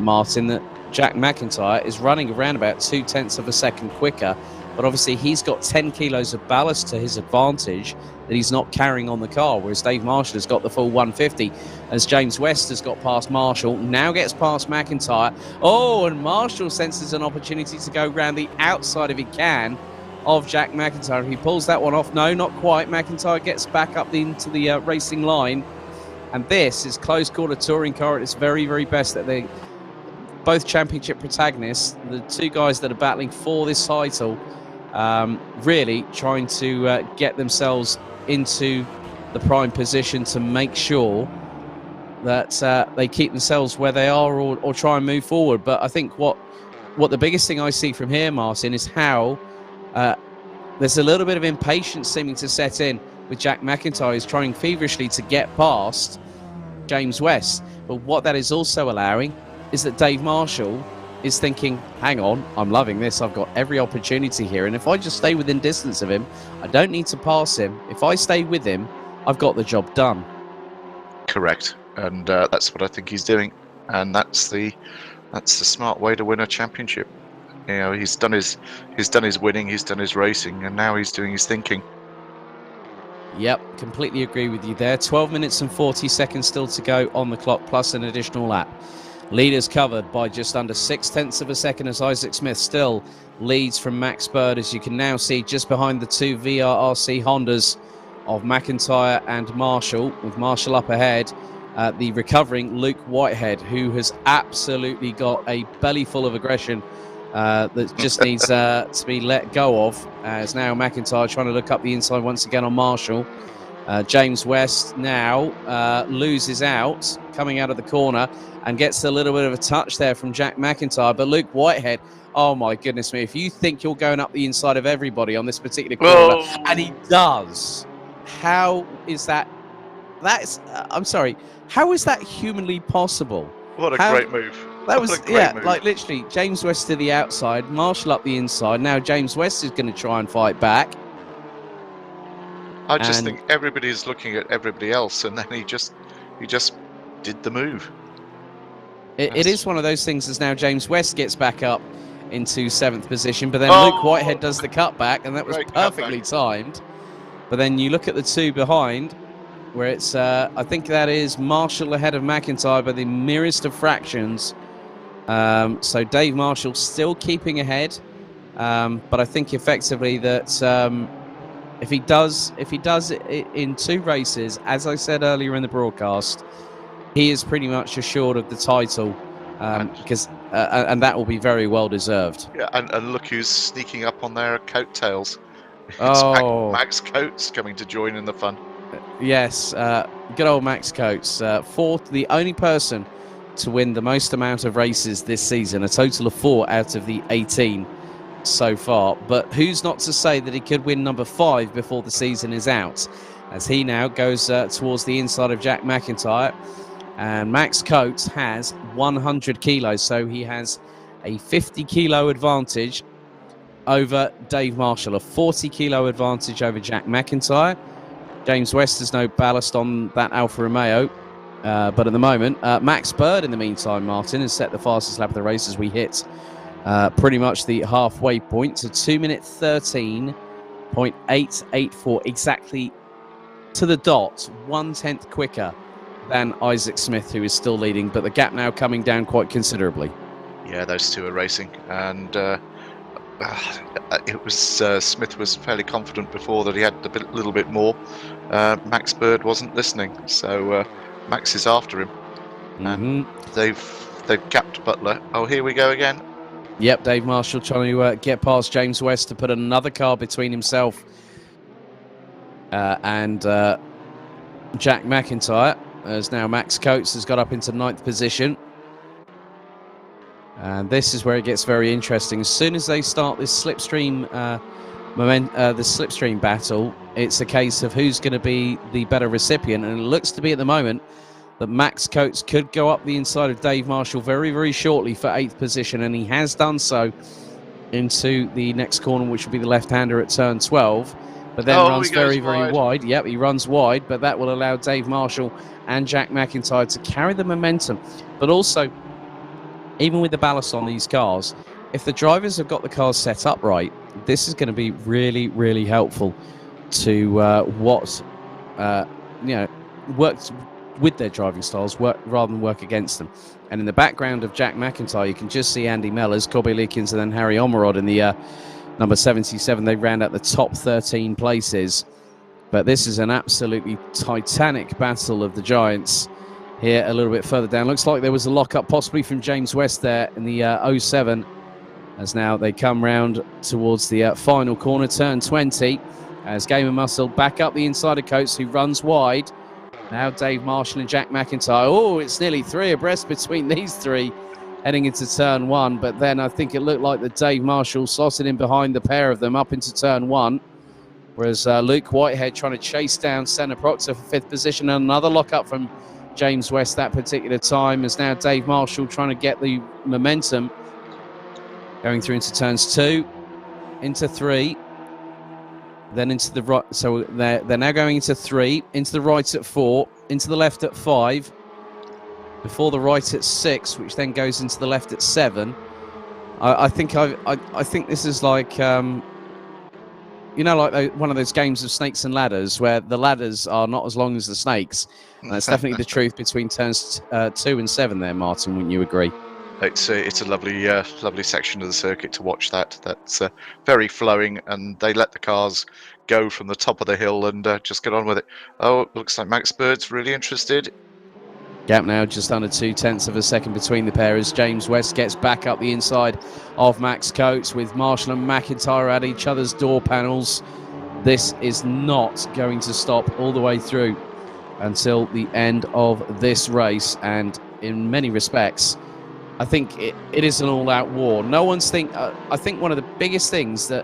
Martin, that Jack McIntyre is running around about 0.2 of a second quicker. But obviously he's got 10 kilos of ballast to his advantage that he's not carrying on the car, whereas Dave Marshall has got the full 150, as James West has got past Marshall, now gets past McIntyre. Oh, and Marshall senses an opportunity to go round the outside if he can of Jack McIntyre. He pulls that one off. No, not quite. McIntyre gets back up into the racing line. And this is close quarter touring car at its very, very best. That they both championship protagonists, the two guys that are battling for this title, really trying to get themselves into the prime position to make sure that they keep themselves where they are or try and move forward. But I think what the biggest thing I see from here, Martin, is how there's a little bit of impatience seeming to set in with Jack McIntyre, who's trying feverishly to get past James West. But what that is also allowing is that Dave Marshall is thinking, hang on, I'm loving this. I've got every opportunity here. And if I just stay within distance of him, I don't need to pass him. If I stay with him, I've got the job done. Correct. And that's what I think he's doing. And that's the smart way to win a championship. You know, he's done his winning, he's done his racing, and now he's doing his thinking. Yep, completely agree with you there. 12 minutes and 40 seconds still to go on the clock, plus an additional lap. Leaders covered by just under 0.6 of a second as Isaac Smith still leads from Max Bird, as you can now see just behind the two VRRC Hondas of McIntyre and Marshall, with Marshall up ahead. The recovering Luke Whitehead, who has absolutely got a belly full of aggression that just needs to be let go of, as now McIntyre trying to look up the inside once again on Marshall. James West now loses out, coming out of the corner, and gets a little bit of a touch there from Jack McIntyre. But Luke Whitehead, oh my goodness me, if you think you're going up the inside of everybody on this particular corner, and he does, how is that? That's, I'm sorry, how is that humanly possible? What a great move. That was, move. Like literally James West to the outside, Marshall up the inside. Now James West is going to try and fight back. I just think everybody's looking at everybody else, and then he just did the move. It is one of those things as now James West gets back up into 7th position, but then Luke Whitehead does the cutback, and that was perfectly timed. But then you look at the two behind, where it's, I think that is Marshall ahead of McIntyre by the merest of fractions. So Dave Marshall still keeping ahead, but I think effectively that if he does it in 2 races, as I said earlier in the broadcast, he is pretty much assured of the title, because and that will be very well deserved. Yeah, and look who's sneaking up on their coattails. It's Max Coates coming to join in the fun. Yes, good old Max Coates, the only person to win the most amount of races this season, a total of 4 out of the 18 so far. But who's not to say that he could win number 5 before the season is out, as he now goes towards the inside of Jack McIntyre. And Max Coates has 100 kilos, so he has a 50 kilo advantage over Dave Marshall, a 40 kilo advantage over Jack McIntyre. James West has no ballast on that Alfa Romeo, but at the moment, Max Bird, in the meantime, Martin, has set the fastest lap of the race as we hit pretty much the halfway point, so 2 minute 13.884, exactly to the dot, 1/10 quicker than Isaac Smith, who is still leading, but the gap now coming down quite considerably. Yeah, those two are racing, and it was Smith was fairly confident before that he had a little bit more. Max Bird wasn't listening, so Max is after him, and they've gapped Butler. Oh, here we go again. Yep, Dave Marshall trying to get past James West to put another car between himself and Jack McIntyre, as now Max Coates has got up into 9th position. And this is where it gets very interesting. As soon as they start this slipstream slipstream battle, it's a case of who's going to be the better recipient. And it looks to be at the moment that Max Coates could go up the inside of Dave Marshall very, very shortly for 8th position. And he has done so into the next corner, which will be the left-hander at turn 12. But then runs very, very wide. Yep, he runs wide, but that will allow Dave Marshall and Jack McIntyre to carry the momentum. But also, even with the ballast on these cars, if the drivers have got the cars set up right, this is going to be really, really helpful to works with their driving styles rather than work against them. And in the background of Jack McIntyre, you can just see Andy Mellors, Kobe Leakins, and then Harry Omerod in the number 77. They round out the top 13 places. But this is an absolutely titanic battle of the Giants here a little bit further down. Looks like there was a lock-up possibly from James West there in the 07, as now they come round towards the final corner, turn 20, as Game of Muscle back up the inside of Coates, who runs wide. Now Dave Marshall and Jack McIntyre. Oh, it's nearly 3 abreast between these three heading into turn 1. But then I think it looked like that Dave Marshall slotted in behind the pair of them up into turn 1. Whereas Luke Whitehead trying to chase down Senna Proctor for 5th position. Another lock-up from James West that particular time, as now Dave Marshall trying to get the momentum. Going through into turns 2, into 3. Then into the right, so they're now going into 3, into the right at 4, into the left at 5, before the right at 6, which then goes into the left at 7. I think this is like like one of those games of snakes and ladders where the ladders are not as long as the snakes. And that's definitely the truth between turns 2 and 7 there, Martin. Wouldn't you agree? It's a lovely section of the circuit to watch that. That's very flowing, and they let the cars go from the top of the hill and just get on with it. Oh, it looks like Max Bird's really interested. Gap now just under 0.2 of a second between the pair as James West gets back up the inside of Max Coates with Marshall and McIntyre at each other's door panels. This is not going to stop all the way through until the end of this race, and in many respects I think it is an all-out war. No one's I think one of the biggest things that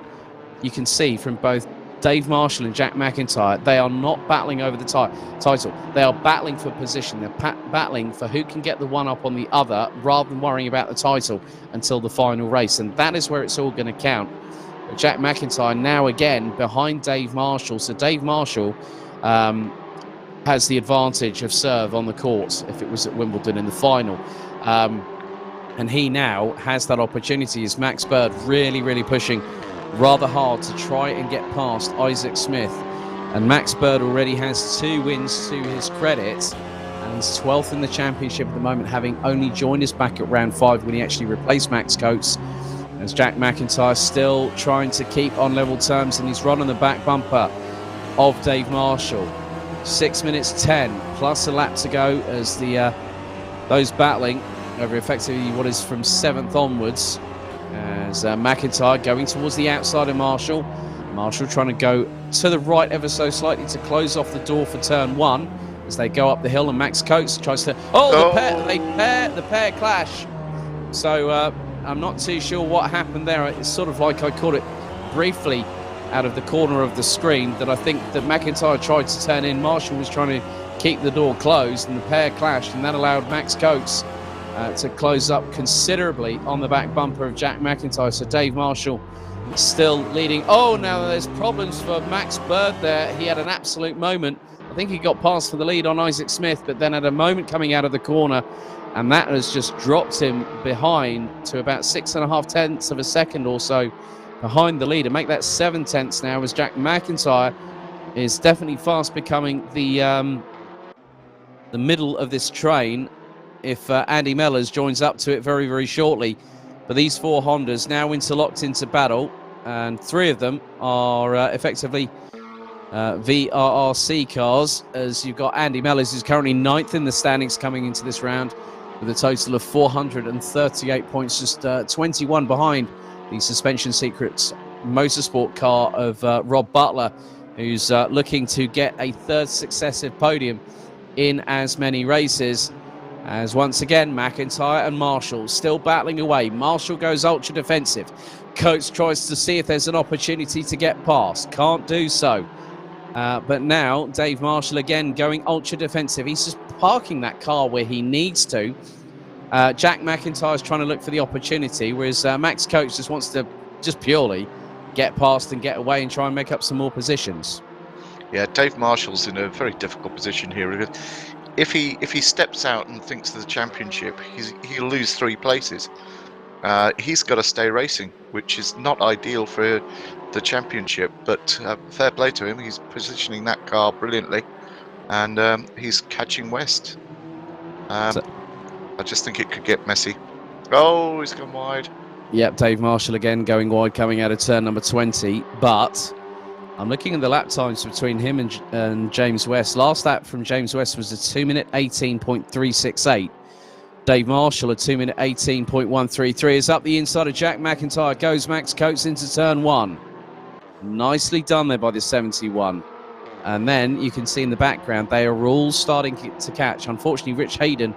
you can see from both Dave Marshall and Jack McIntyre, they are not battling over the title. They are battling for position. They're battling for who can get the one up on the other rather than worrying about the title until the final race. And that is where it's all going to count. But Jack McIntyre now again behind Dave Marshall. So Dave Marshall has the advantage of serve on the court if it was at Wimbledon in the final. And he now has that opportunity as Max Bird really pushing rather hard to try and get past Isaac Smith. And Max Bird already has 2 wins to his credit and he's 12th in the championship at the moment, having only joined us back at round 5 when he actually replaced Max Coates. As Jack McIntyre still trying to keep on level terms, and he's run on the back bumper of Dave Marshall. 6 minutes 10 plus a lap to go as those battling over effectively what is from 7th onwards, as McIntyre going towards the outside of Marshall. Marshall trying to go to the right ever so slightly to close off the door for turn 1 as they go up the hill, and Max Coates tries to the pair clash. So I'm not too sure what happened there. It's sort of like I caught it briefly out of the corner of the screen that I think that McIntyre tried to turn in. Marshall was trying to keep the door closed and the pair clashed, and that allowed Max Coates to close up considerably on the back bumper of Jack McIntyre. So Dave Marshall still leading. Oh, now there's problems for Max Bird there. He had an absolute moment. I think he got past for the lead on Isaac Smith, but then had a moment coming out of the corner, and that has just dropped him behind to about 6.5 of a second or so behind the lead, and make that 7 tenths now, as Jack McIntyre is definitely fast becoming the middle of this train if Andy Mellors joins up to it very shortly. But these 4 Hondas now interlocked into battle, and 3 of them are effectively VRRC cars, as you've got Andy Mellors, who's currently 9th in the standings coming into this round with a total of 438 points, just 21 behind the Suspension Secrets motorsport car of Rob Butler, who's looking to get a 3rd successive podium in as many races. As once again, McIntyre and Marshall still battling away. Marshall goes ultra defensive. Coates tries to see if there's an opportunity to get past. Can't do so. But now Dave Marshall again going ultra defensive. He's just parking that car where he needs to. Jack McIntyre's trying to look for the opportunity, whereas Max Coates just wants to just purely get past and get away and try and make up some more positions. Yeah, Dave Marshall's in a very difficult position here. If he steps out and thinks of the championship, he'll lose 3 places. He's got to stay racing, which is not ideal for the championship, but fair play to him. He's positioning that car brilliantly, and he's catching West. I just think it could get messy. Oh, he's gone wide. Yep, Dave Marshall again going wide coming out of turn number 20, but I'm looking at the lap times between him and James West. Last lap from James West was a 2-minute 18.368. Dave Marshall, a 2-minute 18.133, is up the inside of Jack McIntyre. Goes Max Coates into turn 1. Nicely done there by the 71. And then you can see in the background, they are all starting to catch. Unfortunately, Rich Hayden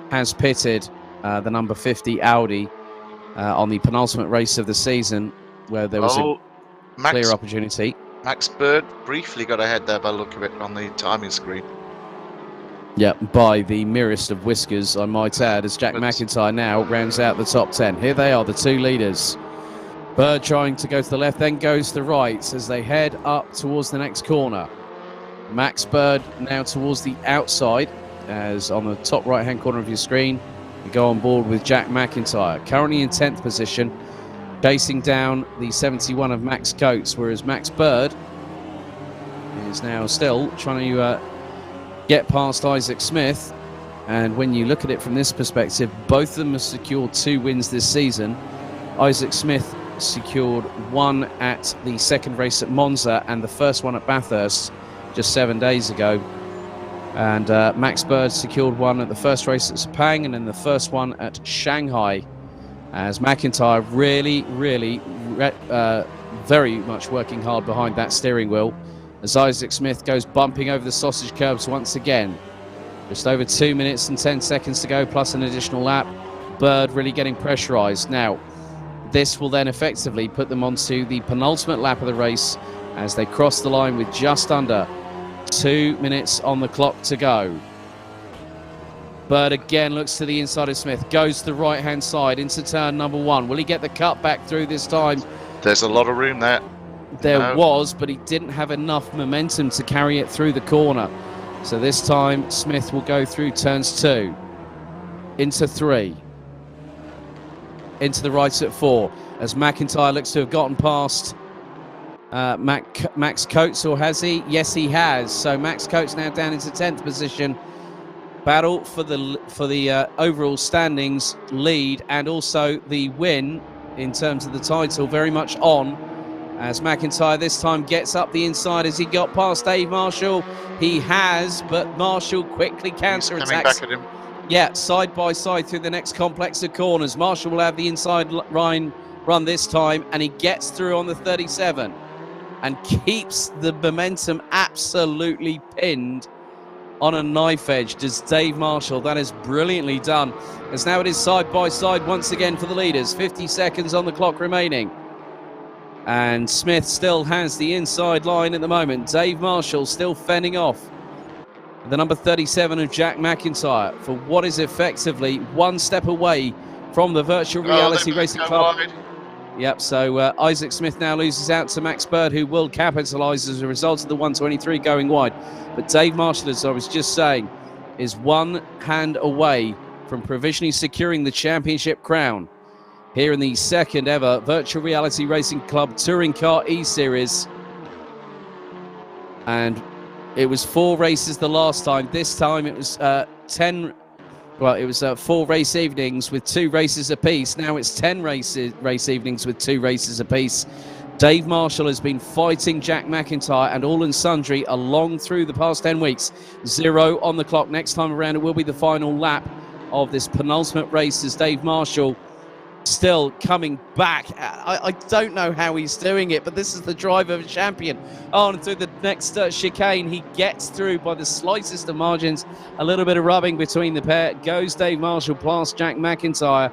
has pitted the number 50 Audi on the penultimate race of the season, where there was a clear opportunity. Max Bird briefly got ahead there by the look of it on the timing screen. Yeah, by the merest of whiskers, I might add, as Jack McIntyre now rounds out the top 10. Here they are, the two leaders. Bird trying to go to the left, then goes to the right as they head up towards the next corner. Max Bird now towards the outside, as on the top right-hand corner of your screen, you go on board with Jack McIntyre, currently in 10th position, chasing down the 71 of Max Coates, whereas Max Bird is now still trying to get past Isaac Smith. And when you look at it from this perspective, both of them have secured 2 wins this season. Isaac Smith secured 1 at the second race at Monza and the first one at Bathurst just 7 days ago. And Max Bird secured 1 at the first race at Sepang and then the first one at Shanghai, as McIntyre really very much working hard behind that steering wheel, as Isaac Smith goes bumping over the sausage curbs once again. Just over 2 minutes and 10 seconds to go, plus an additional lap. Bird really getting pressurised. Now, this will then effectively put them onto the penultimate lap of the race as they cross the line with just under 2 minutes on the clock to go. Bird again looks to the inside of Smith, goes to the right-hand side into turn number 1. Will he get the cut back through this time? There's a lot of room there. There was, but he didn't have enough momentum to carry it through the corner. So this time, Smith will go through turns 2, into 3, into the right at 4, as McIntyre looks to have gotten past Max Coates, or has he? Yes, he has. So Max Coates now down into 10th position. Battle for the overall standings lead and also the win in terms of the title very much on, as McIntyre this time gets up the inside. As he got past Dave Marshall? He has, but Marshall quickly counter-attacks. Coming back at him. Yeah, side by side through the next complex of corners. Marshall will have the inside line run this time, and he gets through on the 37 and keeps the momentum absolutely pinned on a knife edge. Does Dave Marshall. That is brilliantly done, as now it is side by side once again for the leaders. 50 seconds on the clock remaining, and Smith still has the inside line at the moment. Dave Marshall still fending off the number 37 of Jack McIntyre for what is effectively 1 step away from the virtual reality racing club. Wide. Yep, so Isaac Smith now loses out to Max Bird, who will capitalise as a result of the 123 going wide. But Dave Marshall, as I was just saying, is 1 hand away from provisionally securing the championship crown here in the second ever Virtual Reality Racing Club Touring Car eSeries. And it was 4 races the last time. This time it was 4 race evenings with 2 races apiece. Now it's 10 race evenings with 2 races apiece. Dave Marshall has been fighting Jack McIntyre and all and sundry along through the past 10 weeks. 0 on the clock. Next time around, it will be the final lap of this penultimate race, as Dave Marshall still coming back. I don't know how he's doing it, but this is the drive of a champion. On through the next chicane, he gets through by the slightest of margins. A little bit of rubbing between the pair. Goes Dave Marshall past Jack McIntyre,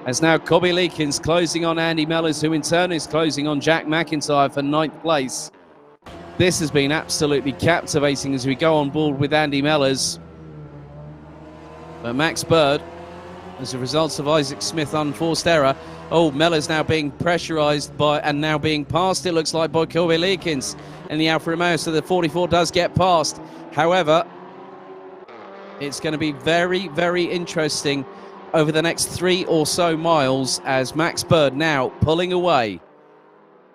as now Kobe Leakins closing on Andy Mellors, who in turn is closing on Jack McIntyre for 9th place. This has been absolutely captivating as we go on board with Andy Mellors. But Max Bird, as a result of Isaac Smith unforced error. Oh, Mellors now being pressurised by and now being passed, it looks like, by Kobe Leakins in the Alfa Romeo, so the 44 does get past. However, it's going to be very, very interesting over the next 3 or so miles, as Max Bird now pulling away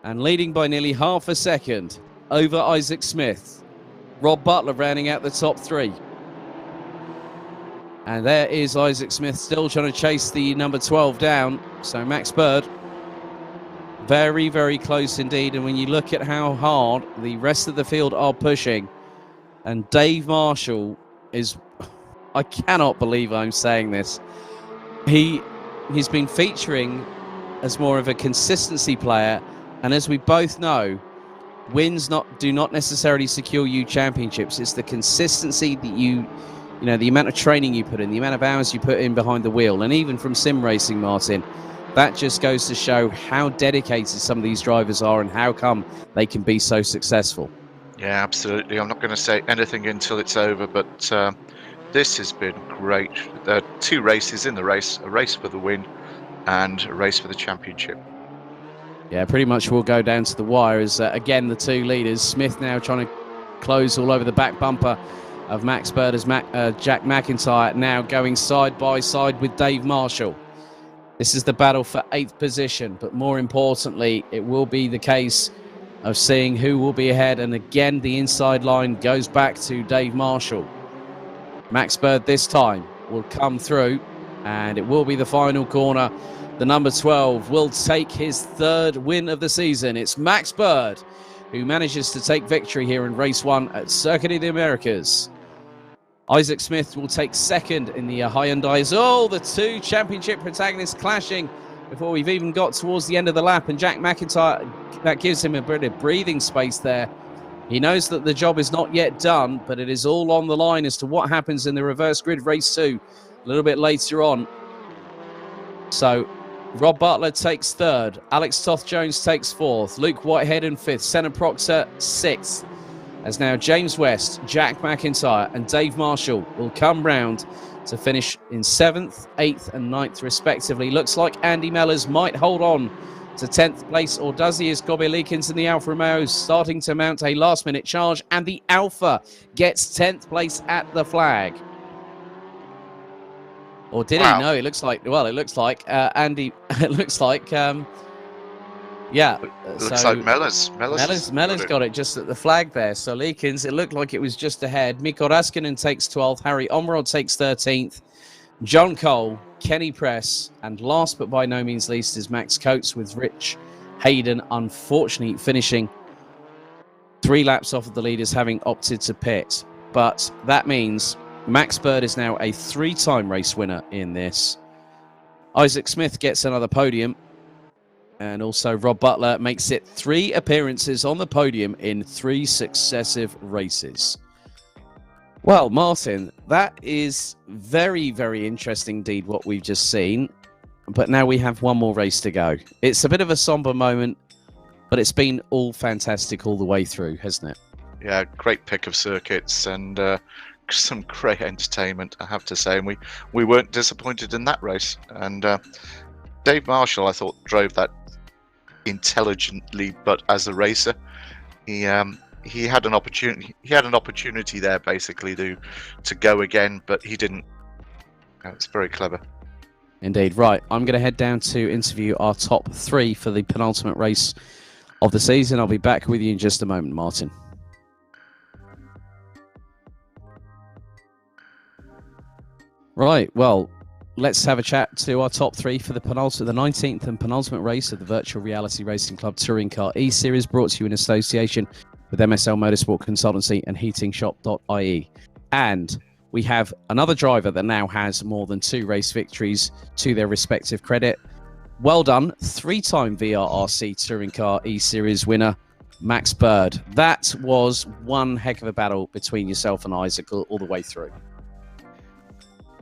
and leading by nearly half a second over Isaac Smith. Rob Butler rounding out the top 3. And there is Isaac Smith still trying to chase the number 12 down. So Max Bird, very, very close indeed. And when you look at how hard the rest of the field are pushing, and Dave Marshall is, I cannot believe I'm saying this, he's been featuring as more of a consistency player. And as we both know, wins do not necessarily secure you championships. It's the consistency that you know, the amount of training you put in, the amount of hours you put in behind the wheel, and even from sim racing, Martin, that just goes to show how dedicated some of these drivers are and how come they can be so successful. Yeah, absolutely. I'm not going to say anything until it's over, but this has been great. There are 2 races in the race, a race for the win and a race for the championship. Yeah, pretty much will go down to the wire as, again, the 2 leaders. Smith now trying to close all over the back bumper of Max Bird as Jack McIntyre now going side by side with Dave Marshall. This is the battle for 8th position, but more importantly, it will be the case of seeing who will be ahead. And again, the inside line goes back to Dave Marshall. Max Bird this time will come through, and it will be the final corner. The number 12 will take his 3rd win of the season. It's Max Bird who manages to take victory here in race 1 at Circuit of the Americas. Isaac Smith will take 2nd in the Hyundais. Oh, the 2 championship protagonists clashing before we've even got towards the end of the lap. And Jack McIntyre, that gives him a bit of breathing space there. He knows that the job is not yet done, but it is all on the line as to what happens in the reverse grid race 2 a little bit later on. So Rob Butler takes 3rd. Alex Toth-Jones takes 4th. Luke Whitehead in 5th. Senna Proctor 6th. As now James West, Jack McIntyre and Dave Marshall will come round to finish in 7th, 8th and 9th respectively. Looks like Andy Mellors might hold on to 10th place, or does he, as Gobby Leakins in the Alfa Romeo starting to mount a last-minute charge, and the Alfa gets 10th place at the flag. Or did he? No, it looks like, well, it looks like Andy, it looks like, yeah. It looks like Mellors got it just at the flag there. So Leakins, it looked like it was just ahead. Mikko Raskinen takes 12th. Harry Omrod takes 13th. John Cole, Kenny Press, and last but by no means least is Max Coates, with Rich Hayden unfortunately finishing 3 laps off of the leaders, having opted to pit. But that means Max Bird is now a 3-time race winner in this. Isaac Smith gets another podium. And also Rob Butler makes it 3 appearances on the podium in 3 successive races. Well, Martin, that is very, very interesting indeed what we've just seen. But now we have one more race to go. It's a bit of a somber moment, but it's been all fantastic all the way through, hasn't it? Yeah, great pick of circuits and some great entertainment, I have to say. And we weren't disappointed in that race. And Dave Marshall, I thought, drove that intelligently, but as a racer, he had an opportunity. He had an opportunity there, basically, to go again, but he didn't. It's very clever. Indeed. Right, I'm going to head down to interview our top 3 for the penultimate race of the season. I'll be back with you in just a moment, Martin. Right, well, let's have a chat to our top 3 for the 19th and penultimate race of the Virtual Reality Racing Club Touring Car eSeries, brought to you in association with MSL Motorsport Consultancy and heatingshop.ie. And we have another driver that now has more than 2 race victories to their respective credit. Well done, 3-time VRRC Touring Car eSeries winner, Max Bird. That was one heck of a battle between yourself and Isaac all the way through.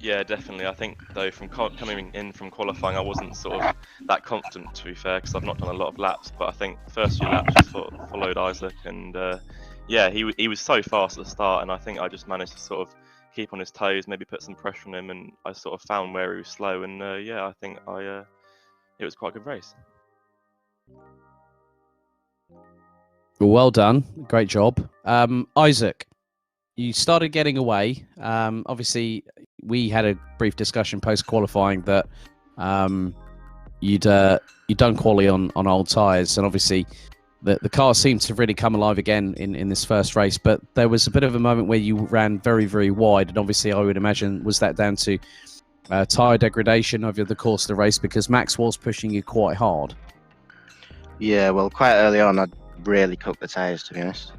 Yeah, definitely. I think, though, from coming in from qualifying, I wasn't sort of that confident, to be fair, because I've not done a lot of laps. But I think the first few laps just followed Isaac, and yeah, he was so fast at the start, and I think I just managed to sort of keep on his toes, maybe put some pressure on him, and I sort of found where he was slow, and yeah, I think it was quite a good race. Well done, great job, Isaac. You started getting away. Obviously, we had a brief discussion post qualifying that you'd done quali on old tyres, and obviously the car seemed to really come alive again in this first race. But there was a bit of a moment where you ran very, very wide, and obviously I would imagine was that down to tyre degradation over the course of the race, because Max was pushing you quite hard. Yeah, well, quite early on, I really cooked the tyres, to be honest.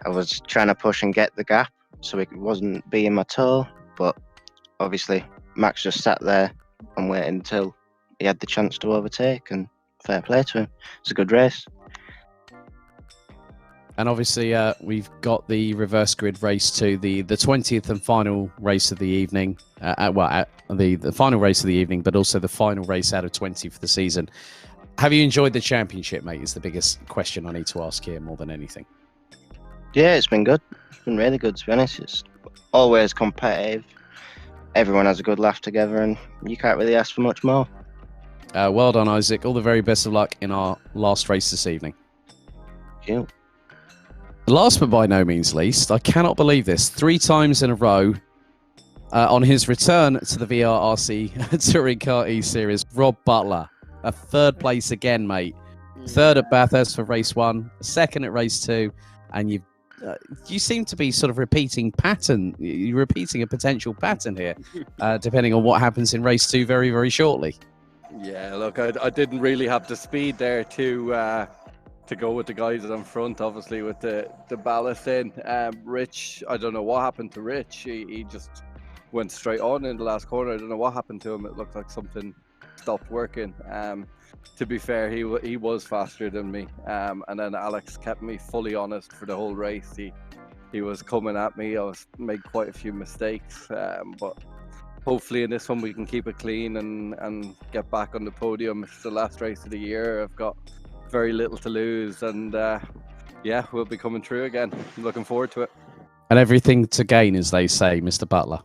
I was trying to push and get the gap, so it wasn't being my toe, but obviously Max just sat there and waited until he had the chance to overtake, and fair play to him. It's a good race. And obviously, we've got the reverse grid race to the 20th and final race of the evening. The final race of the evening, but also the final race out of 20 for the season. Have you enjoyed the championship, mate? Is the biggest question I need to ask here more than anything. Yeah, it's been good. It's been really good, to be honest. It's always competitive. Everyone has a good laugh together, and you can't really ask for much more. Well done, Isaac. All the very best of luck in our last race this evening. Thank you. Last but by no means least, I cannot believe this. 3 times in a row, on his return to the VRRC Touring Car eSeries, Rob Butler, a 3rd place again, mate. 3rd at Bathurst for race 1, 2nd at race 2, and you seem to be sort of repeating pattern. You're repeating a potential pattern here, depending on what happens in race 2 very, very shortly. Yeah, look, I didn't really have the speed there to go with the guys in front, obviously, with the ballast in. Rich, I don't know what happened to Rich. He just went straight on in the last corner. I don't know what happened to him. It looked like something stopped working. To be fair, he was faster than me. And then Alex kept me fully honest for the whole race. He was coming at me. I made quite a few mistakes. But hopefully in this one we can keep it clean and get back on the podium. It's the last race of the year. I've got very little to lose, and yeah, we'll be coming through again. I'm looking forward to it. And everything to gain, as they say, Mr. Butler.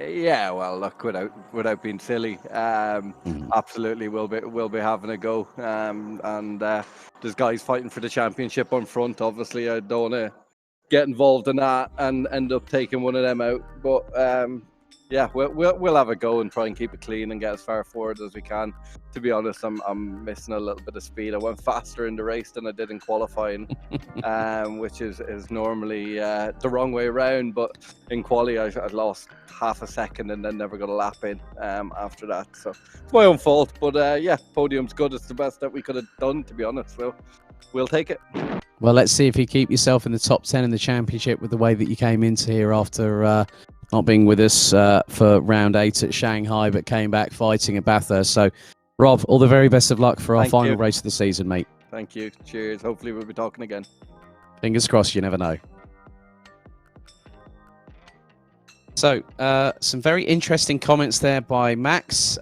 Yeah, well, look, without being silly, absolutely, we'll be having a go. And there's guys fighting for the championship on front. Obviously, I don't want to get involved in that and end up taking one of them out. But yeah, we'll have a go and try and keep it clean and get as far forward as we can. To be honest, I'm missing a little bit of speed. I went faster in the race than I did in qualifying, which is normally the wrong way around. But in quali, I lost half a second and then never got a lap in after that. So it's my own fault. But yeah, podium's good. It's the best that we could have done, to be honest. So we'll take it. Well, let's see if you keep yourself in the top 10 in the championship with the way that you came into here after not being with us for round 8 at Shanghai, but came back fighting at Bathurst. So, Rob, all the very best of luck for our final race of the season, mate. Thank you. Cheers. Hopefully we'll be talking again. Fingers crossed, you never know. So, some very interesting comments there by Max,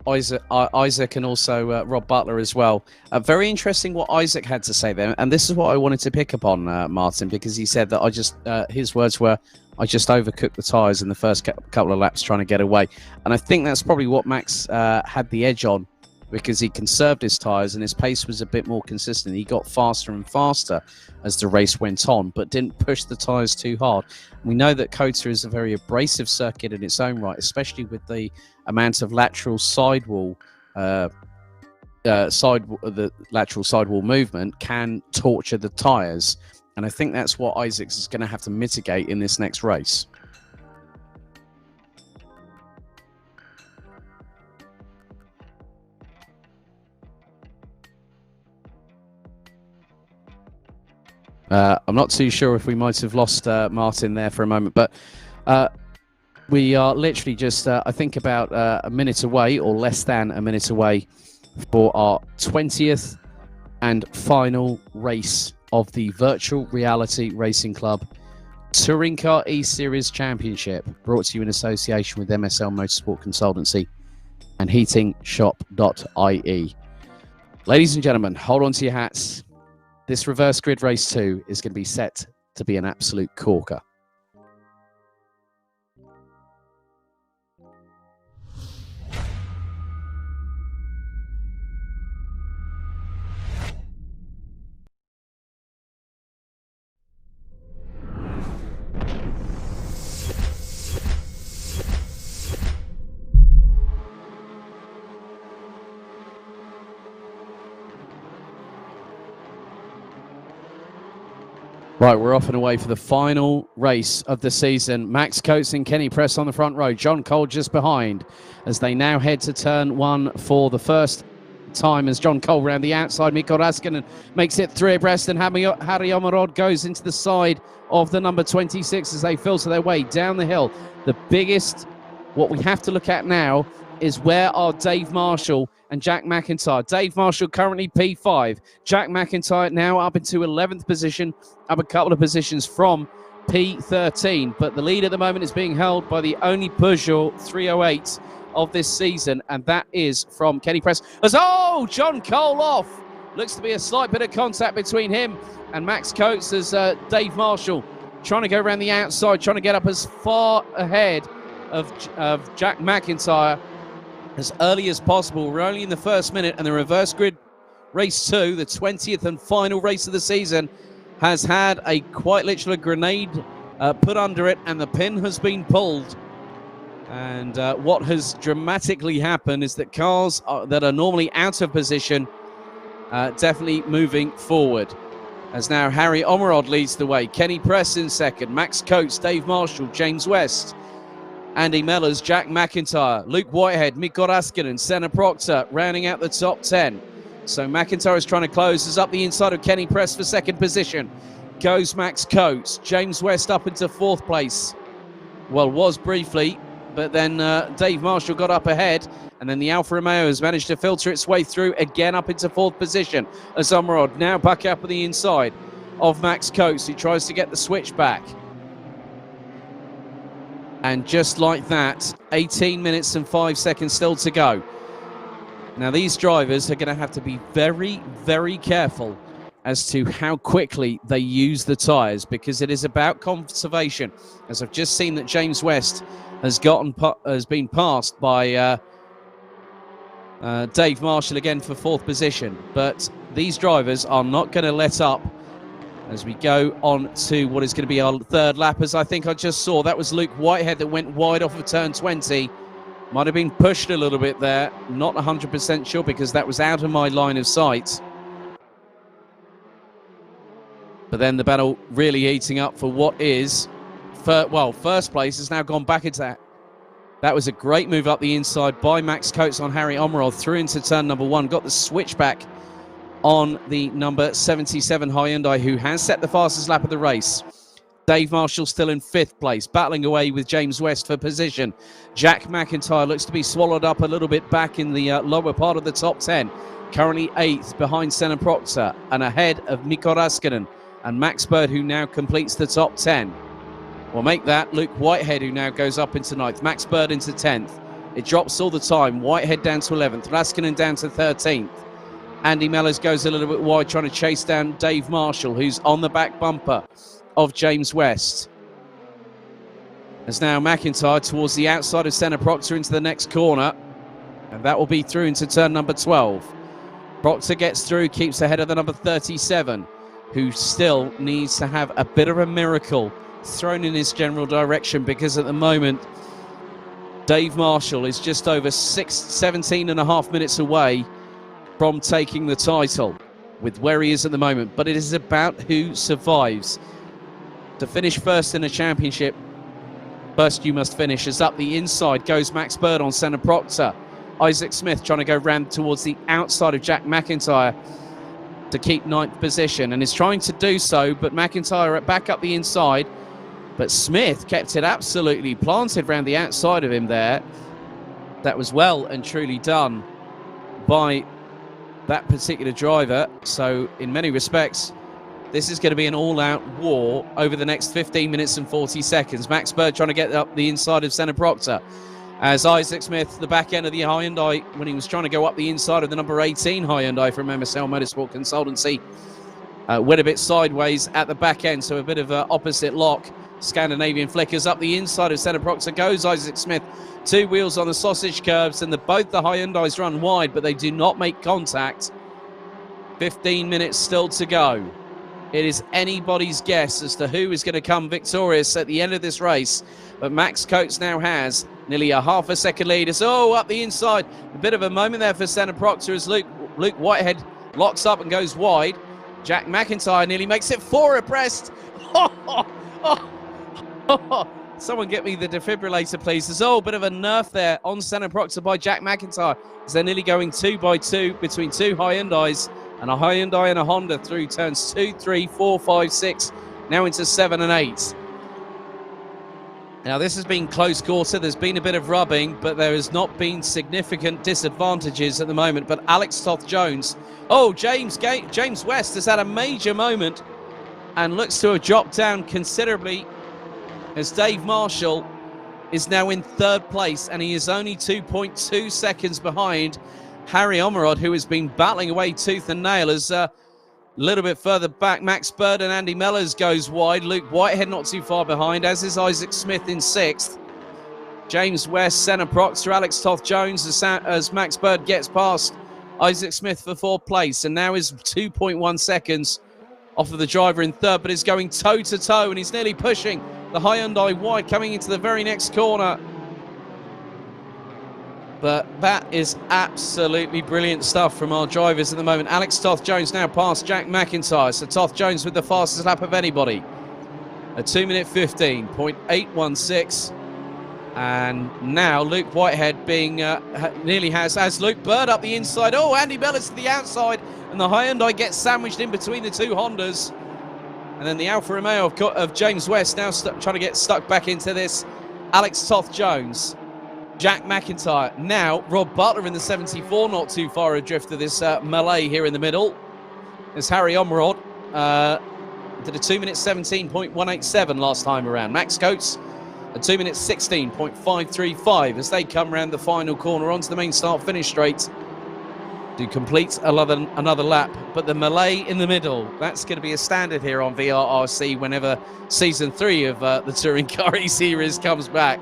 Isaac and also Rob Butler as well. Very interesting what Isaac had to say there. And this is what I wanted to pick up on, Martin, because he said that his words were, I just overcooked the tyres in the first couple of laps trying to get away. And I think that's probably what Max had the edge on, because he conserved his tyres and his pace was a bit more consistent. He got faster and faster as the race went on, but didn't push the tyres too hard. We know that Cota is a very abrasive circuit in its own right, especially with the amount of lateral sidewall, the lateral sidewall movement can torture the tyres. And I think that's what Isaacs is going to have to mitigate in this next race. I'm not too sure if we might have lost Martin there for a moment, but we are literally just, I think, about a minute away, or less than a minute away, for our 20th and final race of the Virtual Reality Racing Club Touring Car eSeries Championship, brought to you in association with MSL Motorsport Consultancy and heatingshop.ie. Ladies and gentlemen, hold on to your hats. This reverse grid race 2 is going to be set to be an absolute corker. Right, we're off and away for the final race of the season. Max Coates and Kenny Press on the front row. John Cole just behind as they now head to turn 1 for the first time as John Cole round the outside. Mikko Raskinen makes it 3 abreast, and Harry Omarod goes into the side of the number 26 as they filter their way down the hill. The biggest, what we have to look at now, is where are Dave Marshall and Jack McIntyre. Dave Marshall currently P5. Jack McIntyre now up into 11th position, up a couple of positions from P13. But the lead at the moment is being held by the only Peugeot 308 of this season, and that is from Kenny Press. John Cole off. Looks to be a slight bit of contact between him and Max Coates as Dave Marshall trying to go around the outside, trying to get up as far ahead of Jack McIntyre as early as possible. We're only in the first minute, and the reverse grid race 2, the 20th and final race of the season, has had a quite literally grenade put under it, and the pin has been pulled. And what has dramatically happened is that cars that are normally out of position definitely moving forward. As now Harry Omerod leads the way, Kenny Press in second, Max Coates, Dave Marshall, James West, Andy Mellors, Jack McIntyre, Luke Whitehead, Mikko Raskinen, Senna Proctor rounding out the top 10. So McIntyre is trying to close, is up the inside of Kenny Press for second position. Goes Max Coates, James West up into 4th place. Well, was briefly, but then Dave Marshall got up ahead, and then the Alfa Romeo has managed to filter its way through again up into 4th position. As Omerod now back up on the inside of Max Coates, who tries to get the switch back. And just like that, 18 minutes and 5 seconds still to go. Now these drivers are going to have to be very, very careful as to how quickly they use the tyres, because it is about conservation. As I've just seen that James West has been passed by Dave Marshall again for 4th position. But these drivers are not going to let up as we go on to what is going to be our 3rd lap. As I think I just saw, that was Luke Whitehead that went wide off of turn 20. Might have been pushed a little bit there. Not 100% sure, because that was out of my line of sight. But then the battle really heating up for what is, first place has now gone back into that. That was a great move up the inside by Max Coates on Harry Omerod, through into turn number 1, got the switchback on the number 77 Hyundai, who has set the fastest lap of the race. Dave Marshall still in 5th place, battling away with James West for position. Jack McIntyre looks to be swallowed up a little bit back in the lower part of the top 10. Currently 8th behind Senna Proctor and ahead of Mikko Raskinen and Max Bird, who now completes the top 10. We'll make that Luke Whitehead, who now goes up into 9th. Max Bird into 10th. It drops all the time. Whitehead down to 11th. Raskinen down to 13th. Andy Mellors goes a little bit wide, trying to chase down Dave Marshall, who's on the back bumper of James West. As now McIntyre towards the outside of Senna Proctor into the next corner. And that will be through into turn number 12. Proctor gets through, keeps ahead of the number 37, who still needs to have a bit of a miracle thrown in his general direction, because at the moment Dave Marshall is just over 17 and a half minutes away from taking the title with where he is at the moment. But it is about who survives. To finish first in a championship, first you must finish. As up the inside goes Max Bird on Senna Proctor. Isaac Smith trying to go round towards the outside of Jack McIntyre to keep 9th position, and is trying to do so, but McIntyre back up the inside. But Smith kept it absolutely planted around the outside of him there. That was well and truly done by that particular driver. So in many respects, this is going to be an all-out war over the next 15 minutes and 40 seconds. Max Bird trying to get up the inside of Senna Proctor, as Isaac Smith, the back end of the Hyundai, when he was trying to go up the inside of the number 18 Hyundai from MSL Motorsport Consultancy, went a bit sideways at the back end, so a bit of opposite lock. Scandinavian flickers up the inside of Senna Proctor goes Isaac Smith. 2 wheels on the sausage curbs, and both the Hyundais run wide, but they do not make contact. 15 minutes still to go. It is anybody's guess as to who is going to come victorious at the end of this race. But Max Coates now has nearly a half a second lead. It's up the inside. A bit of a moment there for Senna Proctor as Luke Whitehead locks up and goes wide. Jack McIntyre nearly makes it 4 abreast. Someone get me the defibrillator, please. There's a bit of a nerf there on Senna Proctor by Jack McIntyre, as they're nearly going 2 by 2 between 2 Hyundais, and a Hyundai and a Honda through turns 2, 3, 4, 5, 6, now into 7 and 8. Now, this has been close quarter. There's been a bit of rubbing, but there has not been significant disadvantages at the moment. But Alex Toth-Jones, James West has had a major moment and looks to have dropped down considerably as Dave Marshall is now in third place, and he is only 2.2 seconds behind Harry Omerod, who has been battling away tooth and nail. As a little bit further back, Max Bird and Andy Mellors goes wide. Luke Whitehead not too far behind, as is Isaac Smith in sixth. James West, Senna Proctor, Alex Toth-Jones as Max Bird gets past Isaac Smith for fourth place, and now is 2.1 seconds off of the driver in third, but is going toe-to-toe, and he's nearly pushing the Hyundai wide coming into the very next corner. But that is absolutely brilliant stuff from our drivers at the moment. Alex Toth-Jones now past Jack McIntyre. So Toth-Jones with the fastest lap of anybody. A 2 minute 15.816. And now Luke Whitehead being nearly has Luke Bird up the inside. Andy Mellors to the outside. And the Hyundai gets sandwiched in between the two Hondas. And then the Alfa Romeo of James West now trying to get stuck back into this. Alex Toth-Jones. Jack McIntyre. Now, Rob Butler in the 74, not too far adrift of this melee here in the middle. As Harry Omerod did a 2 minute 17.187 last time around. Max Coates, a 2 minute 16.535 as they come around the final corner onto the main start-finish straight to complete another lap. But the melee in the middle, that's going to be a standard here on VRRC whenever Season 3 of the Touring Car eSeries comes back.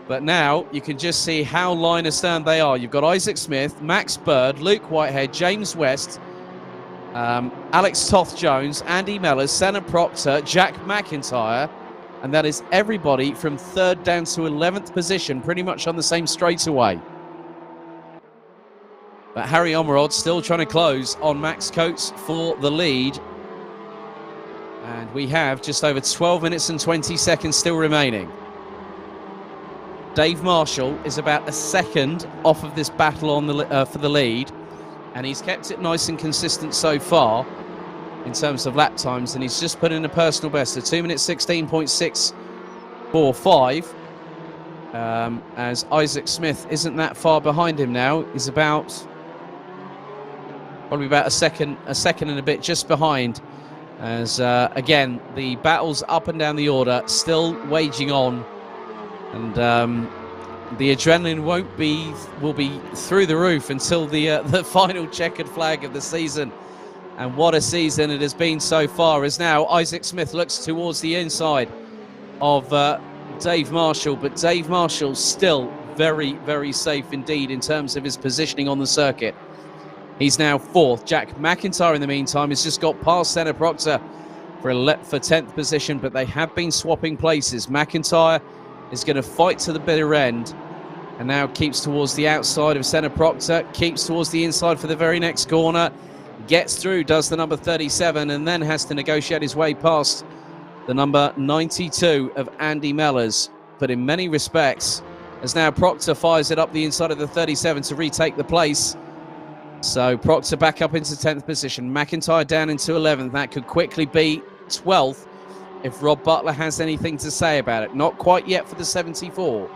But now you can just see how line astern they are. You've got Isaac Smith, Max Bird, Luke Whitehead, James West, Alex Toth-Jones, Andy Mellors, Senna Proctor, Jack McIntyre, and that is everybody from third down to 11th position, pretty much on the same straightaway. But Harry Omerod still trying to close on Max Coates for the lead. And we have just over 12 minutes and 20 seconds still remaining. Dave Marshall is about a second off of this battle on the for the lead, and he's kept it nice and consistent so far in terms of lap times, and he's just put in a personal best, a 2 minute 16.645. As Isaac Smith isn't that far behind him now. He's probably about a second and a bit just behind. As again, the battles up and down the order still waging on. And the adrenaline will be through the roof until the final checkered flag of the season. And what a season it has been so far, as now Isaac Smith looks towards the inside of Dave Marshall, but Dave Marshall still very, very safe indeed in terms of his positioning on the circuit. He's now fourth. Jack McIntyre in the meantime has just got past Senna Proctor for 10th position, but they have been swapping places. McIntyre is going to fight to the bitter end and now keeps towards the outside of Senna Proctor, keeps towards the inside for the very next corner, gets through, does the number 37, and then has to negotiate his way past the number 92 of Andy Mellors. But in many respects, as now Proctor fires it up the inside of the 37 to retake the place. So Proctor back up into 10th position, McIntyre down into 11th. That could quickly be 12th if Rob Butler has anything to say about it. Not quite yet for the 74.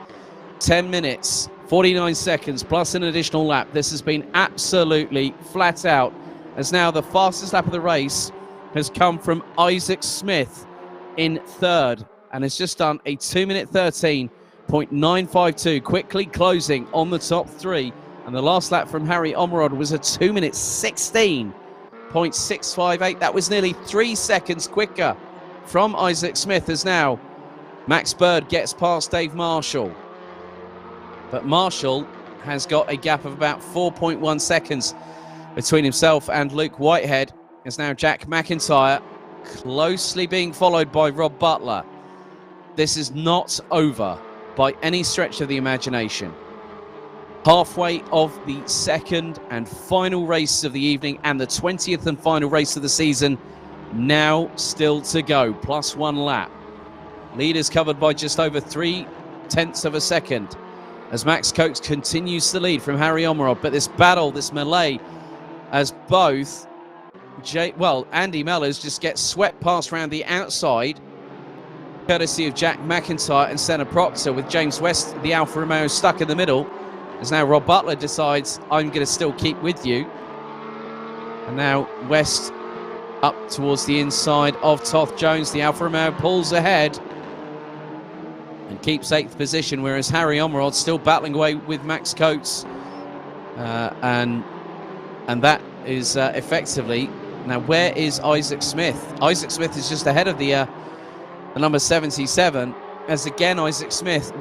10 minutes, 49 seconds, plus an additional lap. This has been absolutely flat out, as now the fastest lap of the race has come from Isaac Smith in third, and has just done a 2 minute 13.952, quickly closing on the top three. And the last lap from Harry Omerod was a 2 minute 16.658. That was nearly 3 seconds quicker from Isaac Smith, as now Max Bird gets past Dave Marshall. But Marshall has got a gap of about 4.1 seconds between himself and Luke Whitehead, as now Jack McIntyre closely being followed by Rob Butler. This is not over by any stretch of the imagination. Halfway of the second and final race of the evening, and the 20th and final race of the season now still to go, plus one lap. Lead is covered by just over 0.3 of a second as Max Coates continues to lead from Harry Omerod. But this battle, this melee, as both Andy Mellors just gets swept past round the outside courtesy of Jack McIntyre and Senna Proctor, with James West, the Alfa Romeo, stuck in the middle. As now Rob Butler decides, I'm going to still keep with you. And now West up towards the inside of Toth Jones. The Alfa Romeo pulls ahead and keeps 8th position, whereas Harry Omerod still battling away with Max Coates. And that is effectively... Now, where is Isaac Smith? Isaac Smith is just ahead of the number 77, as again Isaac Smith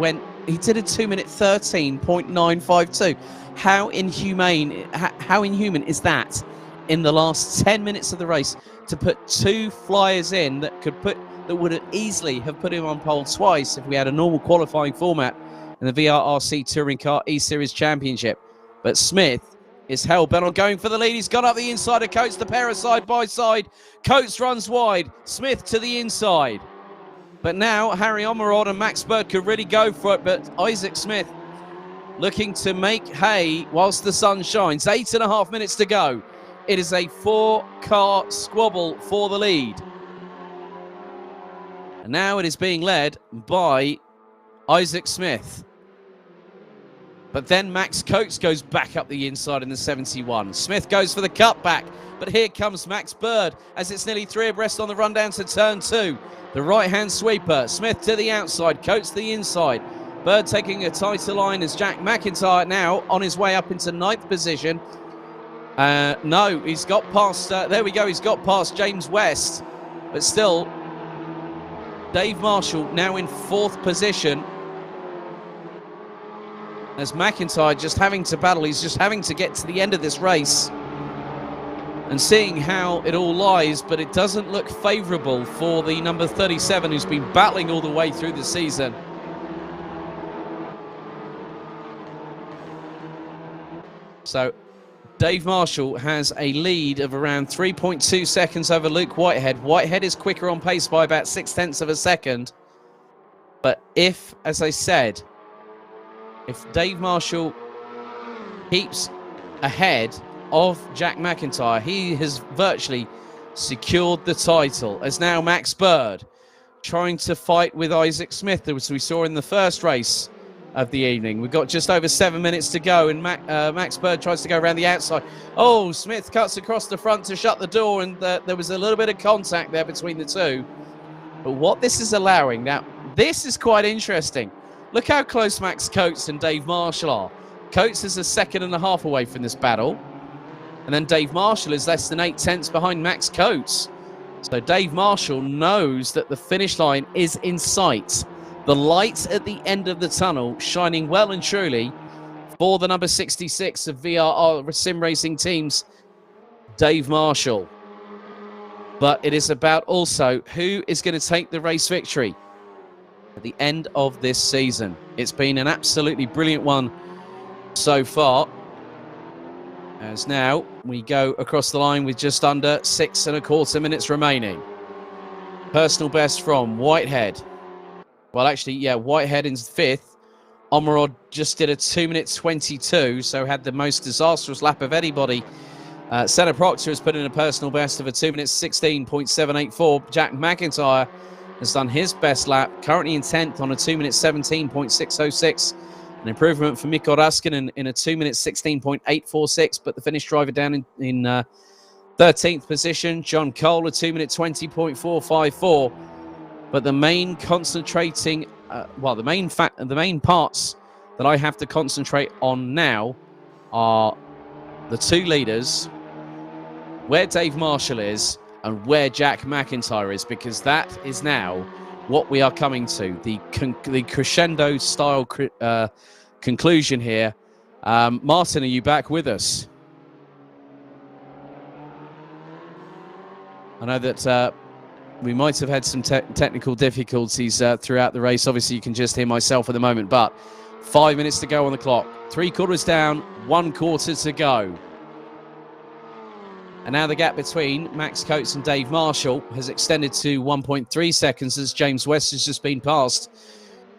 he did a 2-minute 13.952. How inhuman is that in the last 10 minutes of the race, to put 2 flyers in that would have easily have put him on pole twice if we had a normal qualifying format in the VRRC Touring Car eSeries Championship. But Smith is hell-bent on going for the lead. He's gone up the inside of Coates. The pair are side by side. Coates runs wide. Smith to the inside. But now Harry Omerod and Max Bird could really go for it. But Isaac Smith looking to make hay whilst the sun shines. 8.5 minutes to go. It is a 4-car squabble for the lead. And now it is being led by Isaac Smith. But then Max Coates goes back up the inside in the 71. Smith goes for the cutback, but here comes Max Bird as it's nearly 3 abreast on the run down to turn 2. The right-hand sweeper, Smith to the outside, Coates to the inside. Bird taking a tighter line as Jack McIntyre now on his way up into 9th position. No, he's got past, there we go, he's got past James West. But still, Dave Marshall now in 4th position. As McIntyre just having to battle, he's just having to get to the end of this race and seeing how it all lies, but it doesn't look favourable for the number 37 who's been battling all the way through the season. So Dave Marshall has a lead of around 3.2 seconds over Luke Whitehead. Whitehead is quicker on pace by about 0.6 of a second. But if, as I said, if Dave Marshall keeps ahead of Jack McIntyre, he has virtually secured the title. As now Max Bird trying to fight with Isaac Smith, as we saw in the first race of the evening. We've got just over 7 minutes to go, and Max Bird tries to go around the outside. Oh, Smith cuts across the front to shut the door, and there was a little bit of contact there between the two. But what this is allowing, now, this is quite interesting. Look how close Max Coates and Dave Marshall are. Coates is a 1.5 seconds away from this battle. And then Dave Marshall is less than 0.8 behind Max Coates. So Dave Marshall knows that the finish line is in sight. The light at the end of the tunnel shining well and truly for the number 66 of VRR Sim Racing Teams, Dave Marshall. But it is about also who is going to take the race victory at the end of this season. It's been an absolutely brilliant one so far. As now we go across the line with just under 6.25 minutes remaining. Personal best from Whitehead. Well, actually, yeah, Whitehead in 5th. Omerod just did a 2-minute 22, so had the most disastrous lap of anybody. Senna Proctor has put in a personal best of a 2-minute 16.784. Jack McIntyre has done his best lap, currently in 10th on a 2-minute 17.606. An improvement for Mikko Raskinen in a 2-minute 16.846, but the Finnish driver down in 13th position. John Cole, a 2-minute 20.454. But the main concentrating, the main parts that I have to concentrate on now are the two leaders, where Dave Marshall is, and where Jack McIntyre is, because that is now what we are coming to, the crescendo style conclusion here. Martin, are you back with us? I know that we might have had some technical difficulties throughout the race. Obviously, you can just hear myself at the moment, but 5 minutes to go on the clock. 3/4 down, 1/4 to go. And now the gap between Max Coates and Dave Marshall has extended to 1.3 seconds as James West has just been passed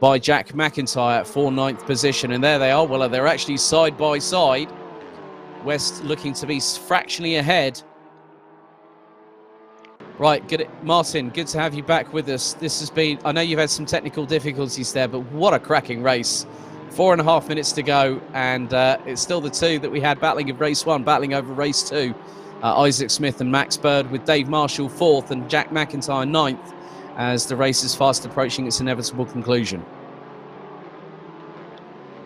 by Jack McIntyre for 9th position. And there they are. Well, they're actually side by side. West looking to be fractionally ahead. Right, good, Martin. Good to have you back with us. This has been. I know you've had some technical difficulties there, but what a cracking race! 4.5 minutes to go, and it's still the two that we had battling of race one, battling over race two. Isaac Smith and Max Bird, with Dave Marshall fourth and Jack McIntyre ninth, as the race is fast approaching its inevitable conclusion.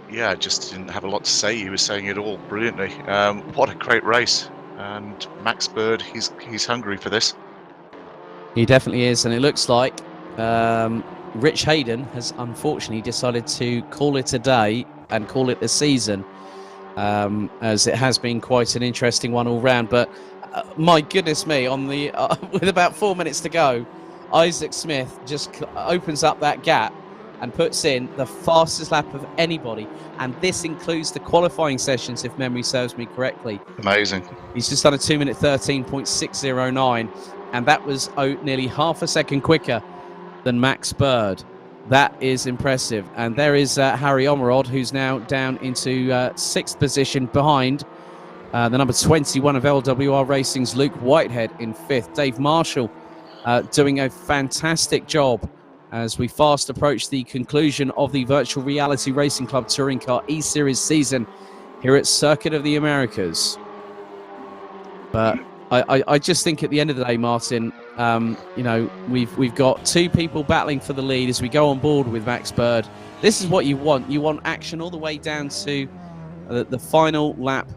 Yeah, I just didn't have a lot to say. He was saying it all brilliantly. What a great race. And Max Bird, he's hungry for this. He definitely is, and it looks like Rich Hayden has unfortunately decided to call it a day and call it the season, as it has been quite an interesting one all round. But my goodness me, on the with about 4 minutes to go, Isaac Smith just opens up that gap and puts in the fastest lap of anybody, and this includes the qualifying sessions, if memory serves me correctly. Amazing. He's just done a 2 minute 13.609, and that was nearly half a second quicker than Max Bird. That is impressive. And there is Harry Omerod, who's now down into 6th position behind the number 21 of LWR Racing's Luke Whitehead in 5th. Dave Marshall doing a fantastic job as we fast approach the conclusion of the Virtual Reality Racing Club Touring Car eSeries season here at Circuit of the Americas. But I just think at the end of the day, Martin, you know, we've got two people battling for the lead as we go on board with Max Bird. This is what you want. You want action all the way down to the final lap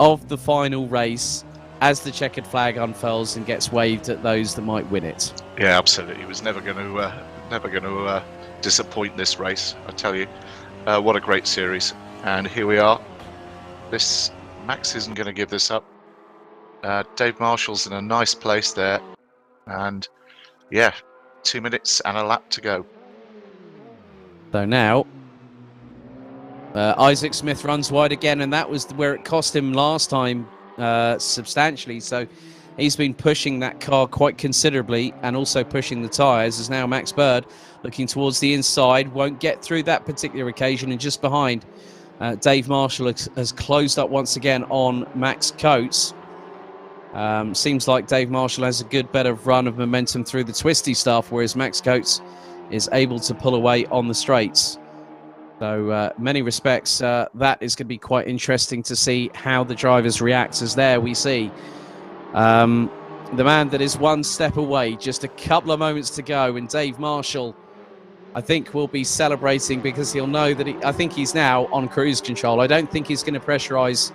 of the final race as the checkered flag unfurls and gets waved at those that might win it. Yeah, absolutely. He was never going to disappoint this race, I tell you. What a great series. And here we are. Max isn't going to give this up. Dave Marshall's in a nice place there. And yeah, 2 minutes and a lap to go. So now Isaac Smith runs wide again, and that was where it cost him last time substantially. So he's been pushing that car quite considerably and also pushing the tyres, as now Max Bird looking towards the inside, won't get through that particular occasion, and just behind Dave Marshall has closed up once again on Max Coates. Seems like Dave Marshall has a good bit of run of momentum through the twisty stuff, whereas Max Coates is able to pull away on the straights. So many respects, that is going to be quite interesting to see how the drivers react, as there we see the man that is one step away, just a couple of moments to go, and Dave Marshall, I think, will be celebrating because he'll know that I think he's now on cruise control. I don't think he's going to pressurise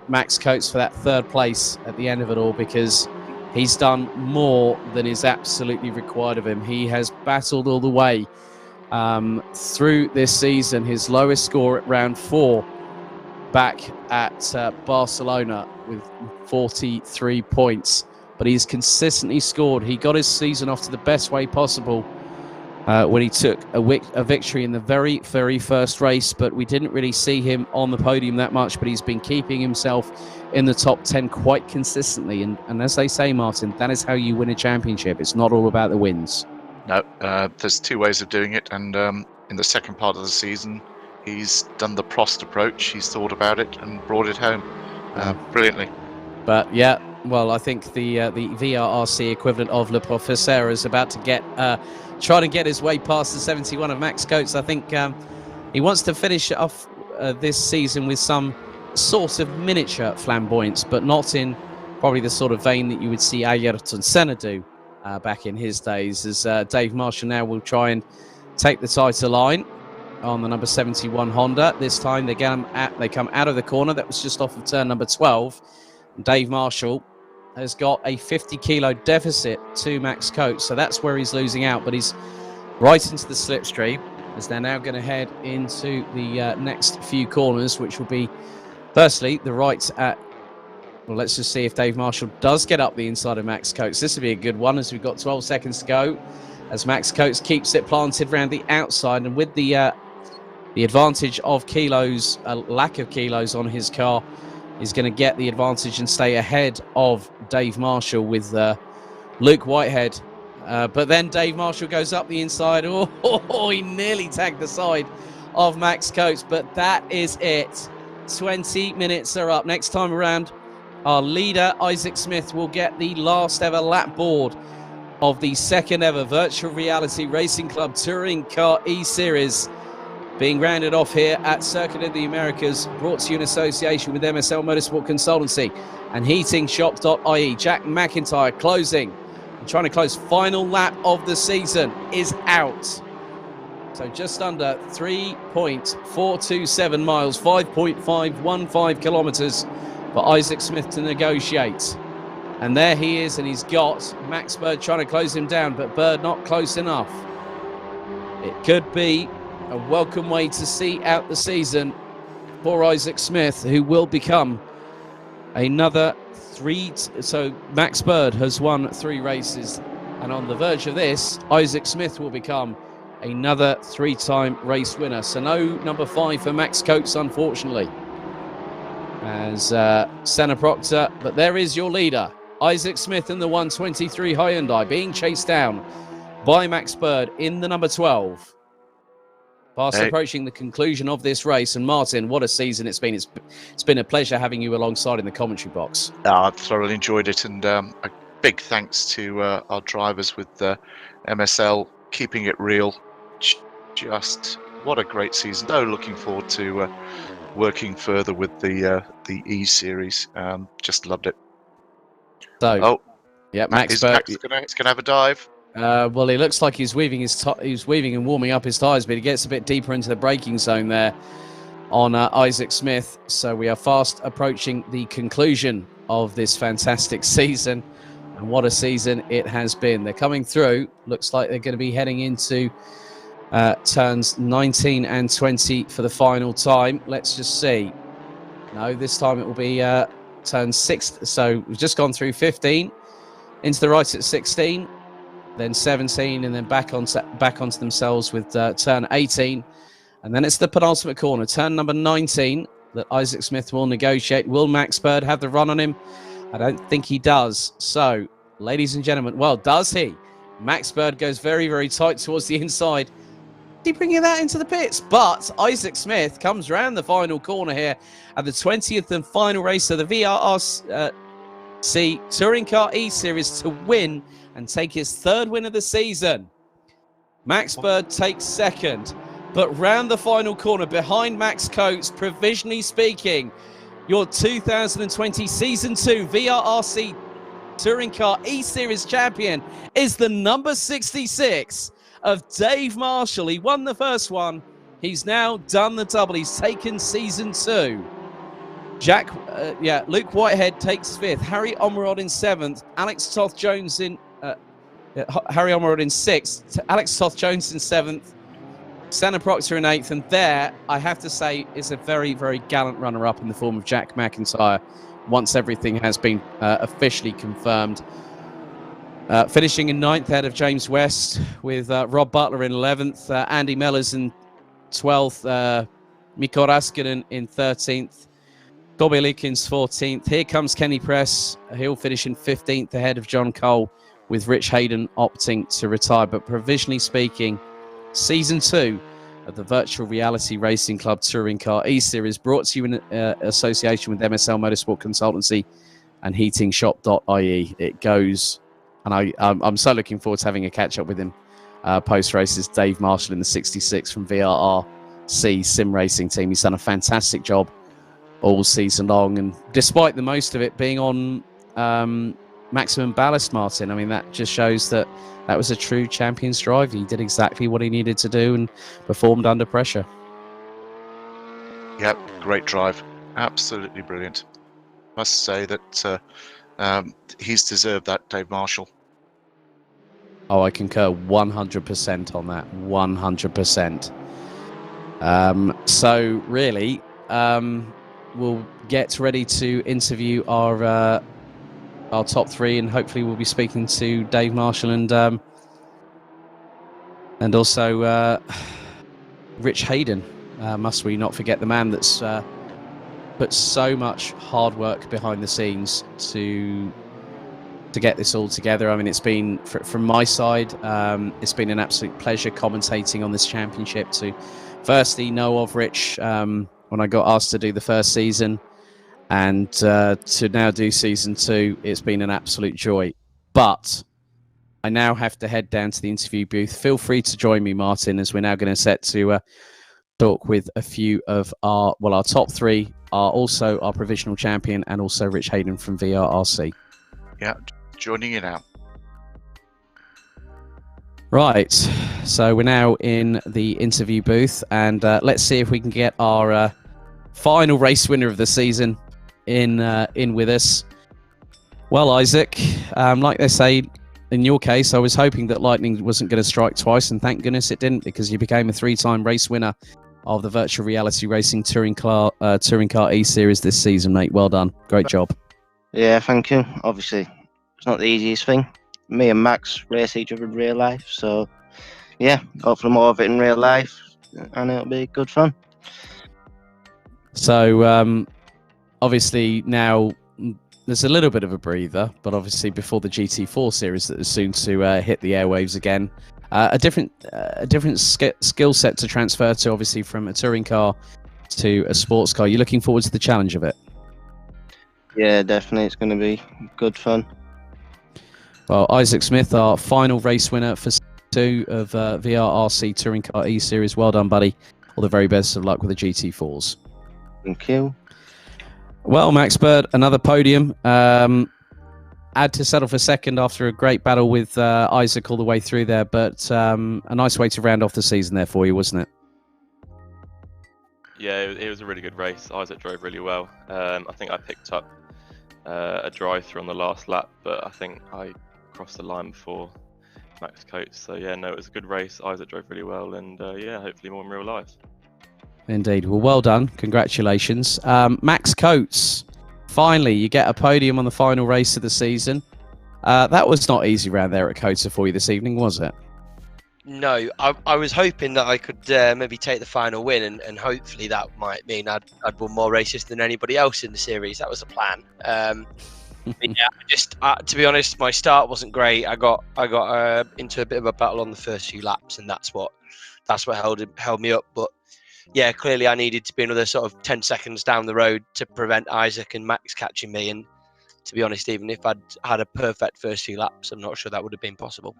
Max Coates for that third place at the end of it all, because he's done more than is absolutely required of him. He has battled all the way through this season. His lowest score at round 4 back at Barcelona with 43 points, but he's consistently scored. He got his season off to the best way possible when he took a victory in the very, very first race, but we didn't really see him on the podium that much, but he's been keeping himself in the top 10 quite consistently. And as they say, Martin, that is how you win a championship. It's not all about the wins. No, there's two ways of doing it, and in the second part of the season, he's done the Prost approach. He's thought about it and brought it home brilliantly. But yeah, well, I think the VRRC equivalent of Le Professeur is about to try to get his way past the 71 of Max Coates. I think he wants to finish off this season with some sort of miniature flamboyance, but not in probably the sort of vein that you would see Ayrton Senna do back in his days, as Dave Marshall now will try and take the title line on the number 71 Honda. This time they come out of the corner. That was just off of turn number 12. And Dave Marshall has got a 50-kilo deficit to Max Coates, so that's where he's losing out, but he's right into the slipstream, as they're now going to head into the next few corners, which will be firstly the right at, well, let's just see if Dave Marshall does get up the inside of Max Coates. This will be a good one, as we've got 12 seconds to go, as Max Coates keeps it planted around the outside, and with the advantage of kilos, lack of kilos on his car, is going to get the advantage and stay ahead of Dave Marshall with Luke Whitehead. But then Dave Marshall goes up the inside. Oh, he nearly tagged the side of Max Coates, but that is it. 20 minutes are up. Next time around, our leader, Isaac Smith, will get the last ever lap board of the second ever Virtual Reality Racing Club Touring Car eSeries, being rounded off here at Circuit of the Americas, brought to you in association with MSL Motorsport Consultancy and heatingshop.ie. Jack McIntyre closing, and trying to close final lap of the season, is out. So just under 3.427 miles, 5.515 kilometres for Isaac Smith to negotiate. And there he is, and he's got Max Bird trying to close him down, but Bird not close enough. It could be a welcome way to see out the season for Isaac Smith, who will become another so Max Bird has won 3 races, and on the verge of this, Isaac Smith will become another 3-time race winner. So no number 5 for Max Coates, unfortunately, as Senna Proctor, but there is your leader, Isaac Smith, in the 123 Hyundai, being chased down by Max Bird in the number 12. Fast approaching the conclusion of this race. And Martin, what a season it's been. It's been a pleasure having you alongside in the commentary box. I've thoroughly enjoyed it, and a big thanks to our drivers with MSL, keeping it real. Just what a great season. Oh, looking forward to working further with the E-Series. Just loved it. So, yeah, Max Bird. Max gonna have a dive. Well, it looks like he's weaving and warming up his tyres, but he gets a bit deeper into the braking zone there on Isaac Smith. So we are fast approaching the conclusion of this fantastic season, and what a season it has been. They're coming through. Looks like they're going to be heading into turns 19 and 20 for the final time. Let's just see. No, this time it will be turn 6. So we've just gone through 15, into the right at 16. Then 17, and then back onto themselves with turn 18. And then it's the penultimate corner, turn number 19, that Isaac Smith will negotiate. Will Max Bird have the run on him? I don't think he does. So, ladies and gentlemen, well, does he? Max Bird goes very, very tight towards the inside. Is he bringing that into the pits? But Isaac Smith comes round the final corner here at the 20th and final race of the VRRC Touring Car E-Series to win and take his 3rd win of the season. Max Bird takes 2nd, but round the final corner behind Max Coates, provisionally speaking, your 2020 Season 2 VRRC Touring Car E-Series champion is the number 66 of Dave Marshall. He won the first one. He's now done the double. He's taken Season 2. Luke Whitehead takes 5th. Harry Omerod in 7th. Alex Toth-Jones in Harry Omerod in 6th. Alex Toth-Jones in 7th. Senna Proctor in 8th. And there, I have to say, is a very, very gallant runner-up in the form of Jack McIntyre, once everything has been officially confirmed. Finishing in 9th ahead of James West, with Rob Butler in 11th. Andy Mellors in 12th. Mikko Raskinen in 13th. Bobby Leakins 14th. Here comes Kenny Press. He'll finish in 15th ahead of John Cole, with Rich Hayden opting to retire. But provisionally speaking, Season 2 of the Virtual Reality Racing Club Touring Car E-Series, brought to you in association with MSL Motorsport Consultancy and heatingshop.ie. It goes, and I'm so looking forward to having a catch-up with him post-races. Dave Marshall in the 66 from VRRC Sim Racing Team. He's done a fantastic job all season long, and despite the most of it being on maximum ballast, Martin, I mean, that just shows that was a true champion's drive. He did exactly what he needed to do and performed under pressure. Yep, great drive. Absolutely brilliant. Must say that he's deserved that, Dave Marshall. Oh, I concur 100% on that. 100%. So really, we'll get ready to interview our top 3, and hopefully we'll be speaking to Dave Marshall and also Rich Hayden. Must we not forget the man that's put so much hard work behind the scenes to get this all together. I mean, it's been, from my side, it's been an absolute pleasure commentating on this championship. To firstly know of Rich when I got asked to do the first season, and to now do season 2, it's been an absolute joy. But I now have to head down to the interview booth. Feel free to join me, Martin, as we're now going to set to talk with a few of our top 3 are also our provisional champion and also Rich Hayden from VRRC. Yeah, joining you now. Right, so we're now in the interview booth, and let's see if we can get our final race winner of the season in with us. Well, Isaac, like they say, in your case, I was hoping that lightning wasn't going to strike twice, and thank goodness it didn't, because you became a 3-time race winner of the Virtual Reality Racing Touring Car eSeries this season, mate. Well done. Great job. Yeah, thank you. Obviously, it's not the easiest thing. Me and Max race each other in real life, so yeah, hopefully more of it in real life, and it'll be good fun. So, obviously now there's a little bit of a breather, but obviously before the GT4 series that is soon to hit the airwaves again, a different skill set to transfer to, obviously from a touring car to a sports car. You're looking forward to the challenge of it? Yeah, definitely, it's going to be good fun. Well, Isaac Smith, our final race winner for 2 of VRRC Touring Car eSeries. Well done, buddy. All the very best of luck with the GT4s. Thank you. Well, Max Bird, another podium. Had to settle for second after a great battle with Isaac all the way through there, but a nice way to round off the season there for you, wasn't it? Yeah, it was a really good race. Isaac drove really well. I think I picked up a drive-through on the last lap, but I think I crossed the line before Max Coates. So yeah, no, it was a good race. Isaac drove really well, and yeah, hopefully more in real life. Indeed. Well done. Congratulations. Max Coates, finally, you get a podium on the final race of the season. That was not easy round there at Cota for you this evening, was it? No, I was hoping that I could maybe take the final win, and hopefully that might mean I'd won more races than anybody else in the series. That was the plan. Yeah, to be honest, my start wasn't great. I got into a bit of a battle on the first few laps, and that's what held me up. But yeah, clearly I needed to be another sort of 10 seconds down the road to prevent Isaac and Max catching me. And to be honest, even if I'd had a perfect first few laps, I'm not sure that would have been possible.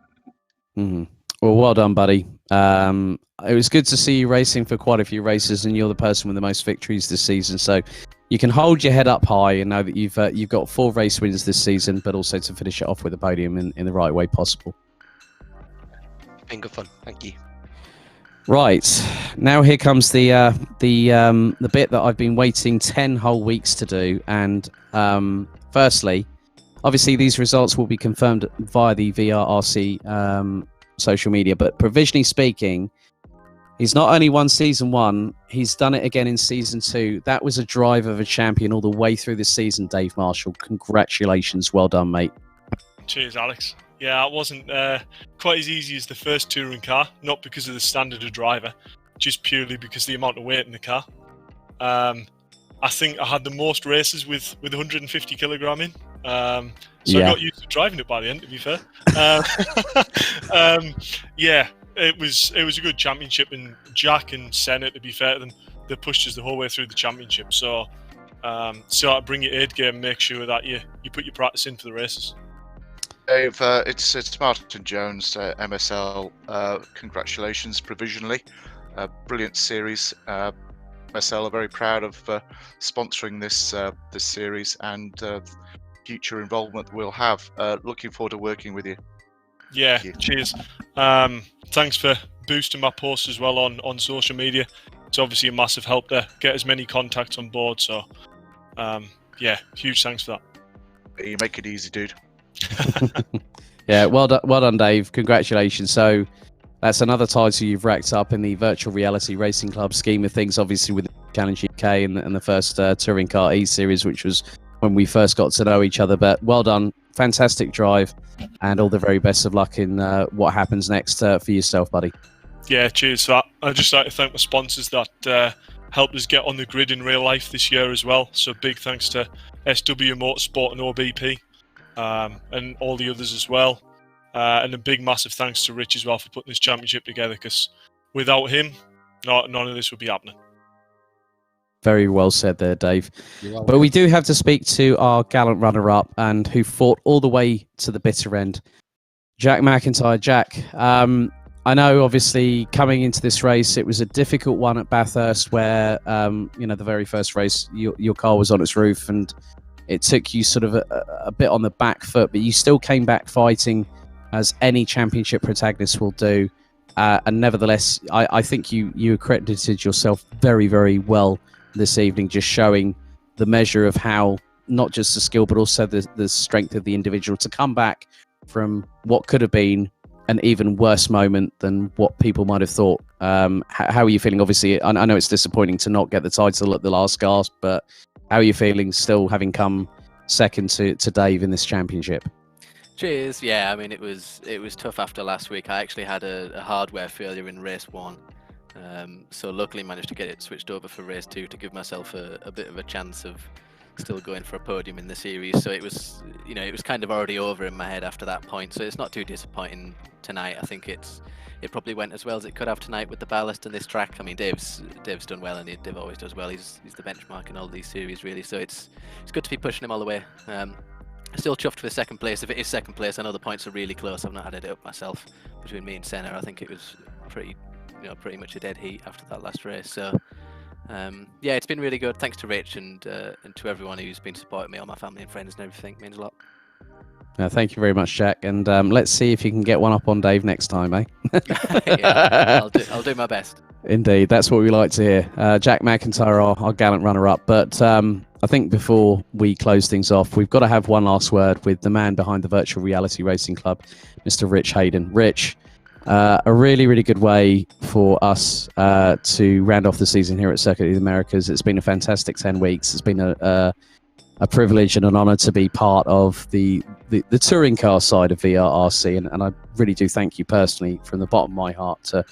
Mm-hmm. Well done, buddy. It was good to see you racing for quite a few races, and you're the person with the most victories this season. So you can hold your head up high and know that you've got 4 race wins this season, but also to finish it off with a podium in the right way possible. Been good fun. Thank you. Right, now here comes the bit that I've been waiting 10 whole weeks to do. And firstly, obviously these results will be confirmed via the VRRC social media, but provisionally speaking, he's not only won season 1, he's done it again in season 2. That was a drive of a champion all the way through the season, Dave Marshall. Congratulations, well done, mate. Cheers, Alex. Yeah, it wasn't quite as easy as the first touring car, not because of the standard of driver, just purely because of the amount of weight in the car. I think I had the most races with 150 kilogram in, so yeah. I got used to driving it by the end, to be fair. Yeah, it was a good championship, and Jack and Senna, to be fair to them, they pushed us the whole way through the championship. So to bring your aid game, make sure that you put your practice in for the races. Dave, it's Martin Jones, MSL. Congratulations provisionally. Brilliant series. MSL are very proud of sponsoring this series and future involvement we'll have. Looking forward to working with you. Yeah, cheers. Thanks for boosting my posts as well on social media. It's obviously a massive help to get as many contacts on board. So, yeah, huge thanks for that. You make it easy, dude. Yeah, well done, Dave. Congratulations. So that's another title you've racked up in the Virtual Reality Racing Club scheme of things, obviously with the Challenge UK and the first Touring Car eSeries, which was when we first got to know each other. But well done, fantastic drive, and all the very best of luck in what happens next for yourself, buddy. Yeah, cheers for that. I'd just like to thank my sponsors that helped us get on the grid in real life this year as well. So big thanks to SW Motorsport and OBP. And all the others as well. And a big massive thanks to Rich as well for putting this championship together, because without him, none of this would be happening. Very well said there, Dave. You're welcome. But we do have to speak to our gallant runner-up and who fought all the way to the bitter end, Jack McIntyre. Jack, I know obviously coming into this race, it was a difficult one at Bathurst where, the very first race, your car was on its roof and it took you sort of a bit on the back foot, but you still came back fighting as any championship protagonist will do. And nevertheless, I think you accredited yourself very, very well this evening, just showing the measure of how not just the skill, but also the strength of the individual to come back from what could have been an even worse moment than what people might have thought. How are you feeling? Obviously, I know it's disappointing to not get the title at the last gasp, but how are you feeling still having come second to Dave in this championship? Cheers. Yeah, I mean, it was tough after last week. I actually had a hardware failure in race 1. So luckily managed to get it switched over for race 2 to give myself a bit of a chance of still going for a podium in the series. So it was kind of already over in my head after that point. So it's not too disappointing tonight. I think it probably went as well as it could have tonight with the ballast and this track. I mean, Dave's done well, and Dave always does well. He's the benchmark in all these series, really. So it's good to be pushing him all the way. Still chuffed for second place. If it is second place, I know the points are really close. I've not added it up myself between me and Senna. I think it was pretty much a dead heat after that last race. So yeah, it's been really good. Thanks to Rich and to everyone who's been supporting me, all my family and friends and everything. It means a lot. Thank you very much, Jack. And let's see if you can get one up on Dave next time, eh? Yeah, I'll do my best. Indeed, that's what we like to hear. Jack McIntyre, our gallant runner-up. But I think before we close things off, we've got to have one last word with the man behind the Virtual Reality Racing Club, Mr. Rich Hayden. Rich, a really, really good way for us to round off the season here at Circuit of the Americas. It's been a fantastic 10 weeks. It's been a privilege and an honour to be part of the touring car side of VRRC, and I really do thank you personally from the bottom of my heart to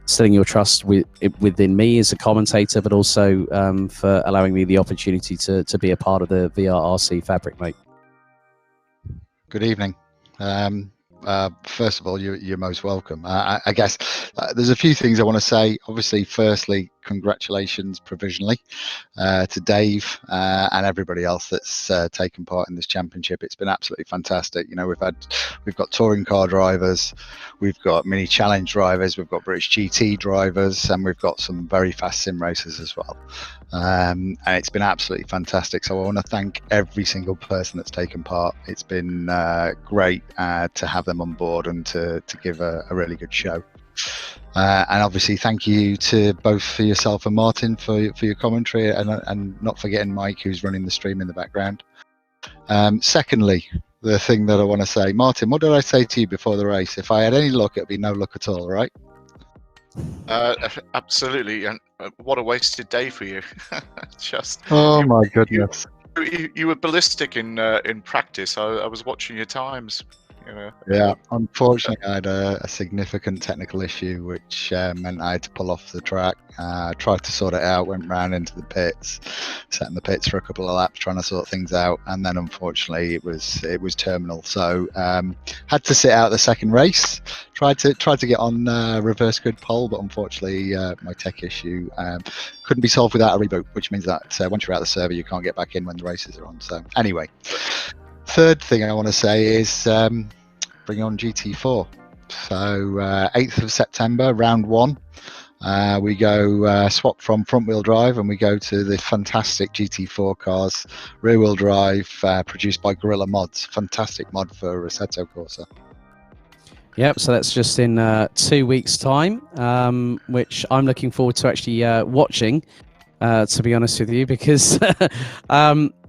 instilling your trust within me as a commentator, but also for allowing me the opportunity to be a part of the VRRC fabric, mate. Good evening. First of all, you're most welcome. I guess there's a few things I want to say. Obviously, firstly, congratulations provisionally to Dave and everybody else that's taken part in this championship. It's been absolutely fantastic. You know, we've got touring car drivers, we've got mini challenge drivers, we've got British GT drivers, and we've got some very fast sim racers as well. And it's been absolutely fantastic. So I want to thank every single person that's taken part. It's been great to have them on board and to give a really good show. And obviously thank you to both for yourself and Martin for your commentary, and not forgetting Mike, who's running the stream in the background. Secondly, the thing that I want to say, Martin, what did I say to you before the race? If I had any luck, it'd be no luck at all, right? Absolutely, and what a wasted day for you. My goodness. You were ballistic in practice. I was watching your times. You know. Yeah, unfortunately, I had a significant technical issue, which meant I had to pull off the track. Tried to sort it out, went round into the pits, sat in the pits for a couple of laps trying to sort things out, and then unfortunately it was terminal. So had to sit out the second race. Tried to get on reverse grid pole, but unfortunately my tech issue couldn't be solved without a reboot, which means that once you're out of the server, you can't get back in when the races are on. So anyway, third thing I want to say is bring on GT4. So 8th of September, round 1. We go swap from front wheel drive and we go to the fantastic GT4 cars, rear wheel drive, produced by Gorilla Mods. Fantastic mod for Assetto Corsa. Yep, so that's just in 2 weeks' time, which I'm looking forward to actually watching, to be honest with you, because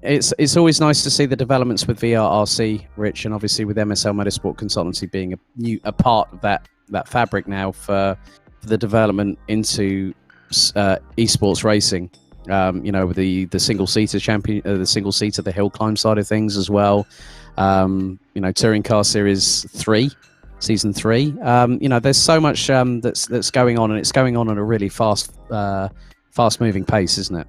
it's always nice to see the developments with VRRC, Rich, and obviously with MSL Motorsport Consultancy being a part of that fabric now for the development into esports racing. With the single-seater champion, the single-seater, the hill climb side of things as well. Touring Car Series 3. Season 3. There's so much that's going on, and it's going on at a really fast moving pace, isn't it?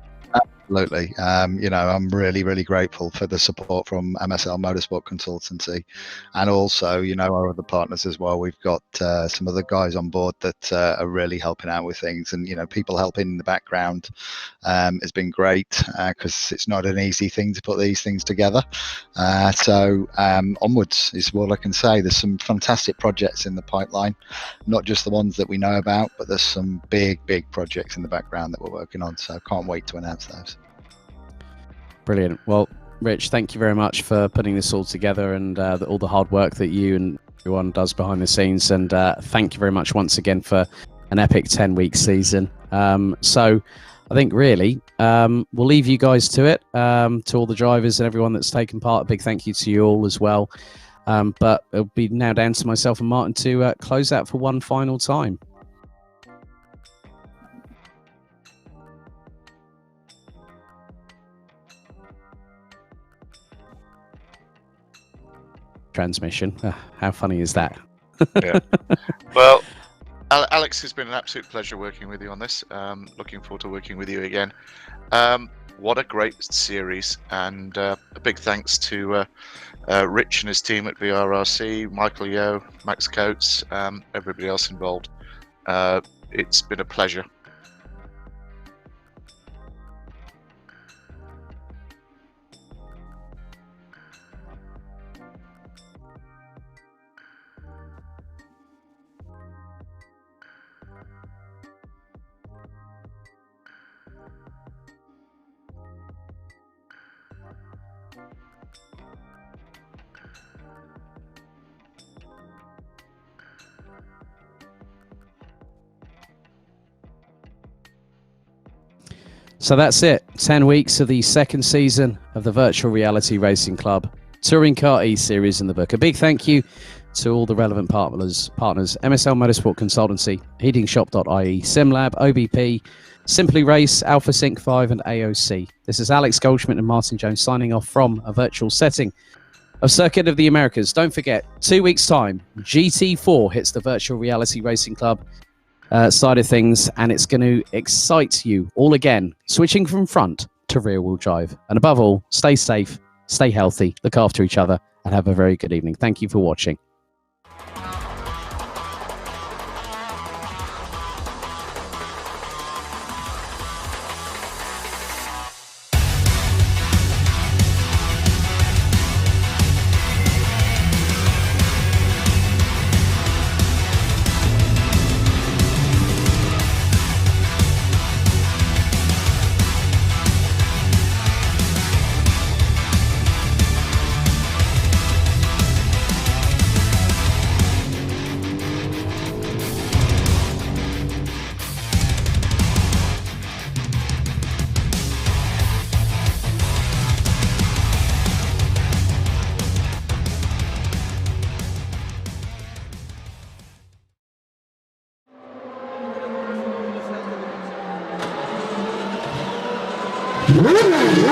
Absolutely. I'm really, really grateful for the support from MSL Motorsport Consultancy, and also, our other partners as well. We've got some other guys on board that are really helping out with things, and people helping in the background has been great, because it's not an easy thing to put these things together. So onwards is all I can say. There's some fantastic projects in the pipeline, not just the ones that we know about, but there's some big projects in the background that we're working on. So can't wait to announce those. Brilliant. Well, Rich, thank you very much for putting this all together, and all the hard work that you and everyone does behind the scenes. And thank you very much once again for an epic 10-week season. So I think really we'll leave you guys to it, to all the drivers and everyone that's taken part. A big thank you to you all as well. But it'll be now down to myself and Martin to close out for one final time. Transmission. How funny is that? Yeah. Well, Alex, it's been an absolute pleasure working with you on this. Looking forward to working with you again. What a great series, and a big thanks to Rich and his team at VRRC, Michael Yo, Max Coates, everybody else involved. It's been a pleasure. So that's it. 10 weeks of the second season of the Virtual Reality Racing Club Touring Car eSeries in the book. A big thank you to all the relevant partners, MSL Motorsport Consultancy, HeatingShop.ie, SimLab, OBP, Simply Race, Alpha Sync 5 and AOC. This is Alex Goldschmidt and Martin Jones signing off from a virtual setting of Circuit of the Americas. Don't forget, 2 weeks' time, GT4 hits the Virtual Reality Racing Club side of things, and it's going to excite you all again, switching from front to rear-wheel drive. And above all, stay safe, stay healthy, look after each other, and have a very good evening. Thank you for watching.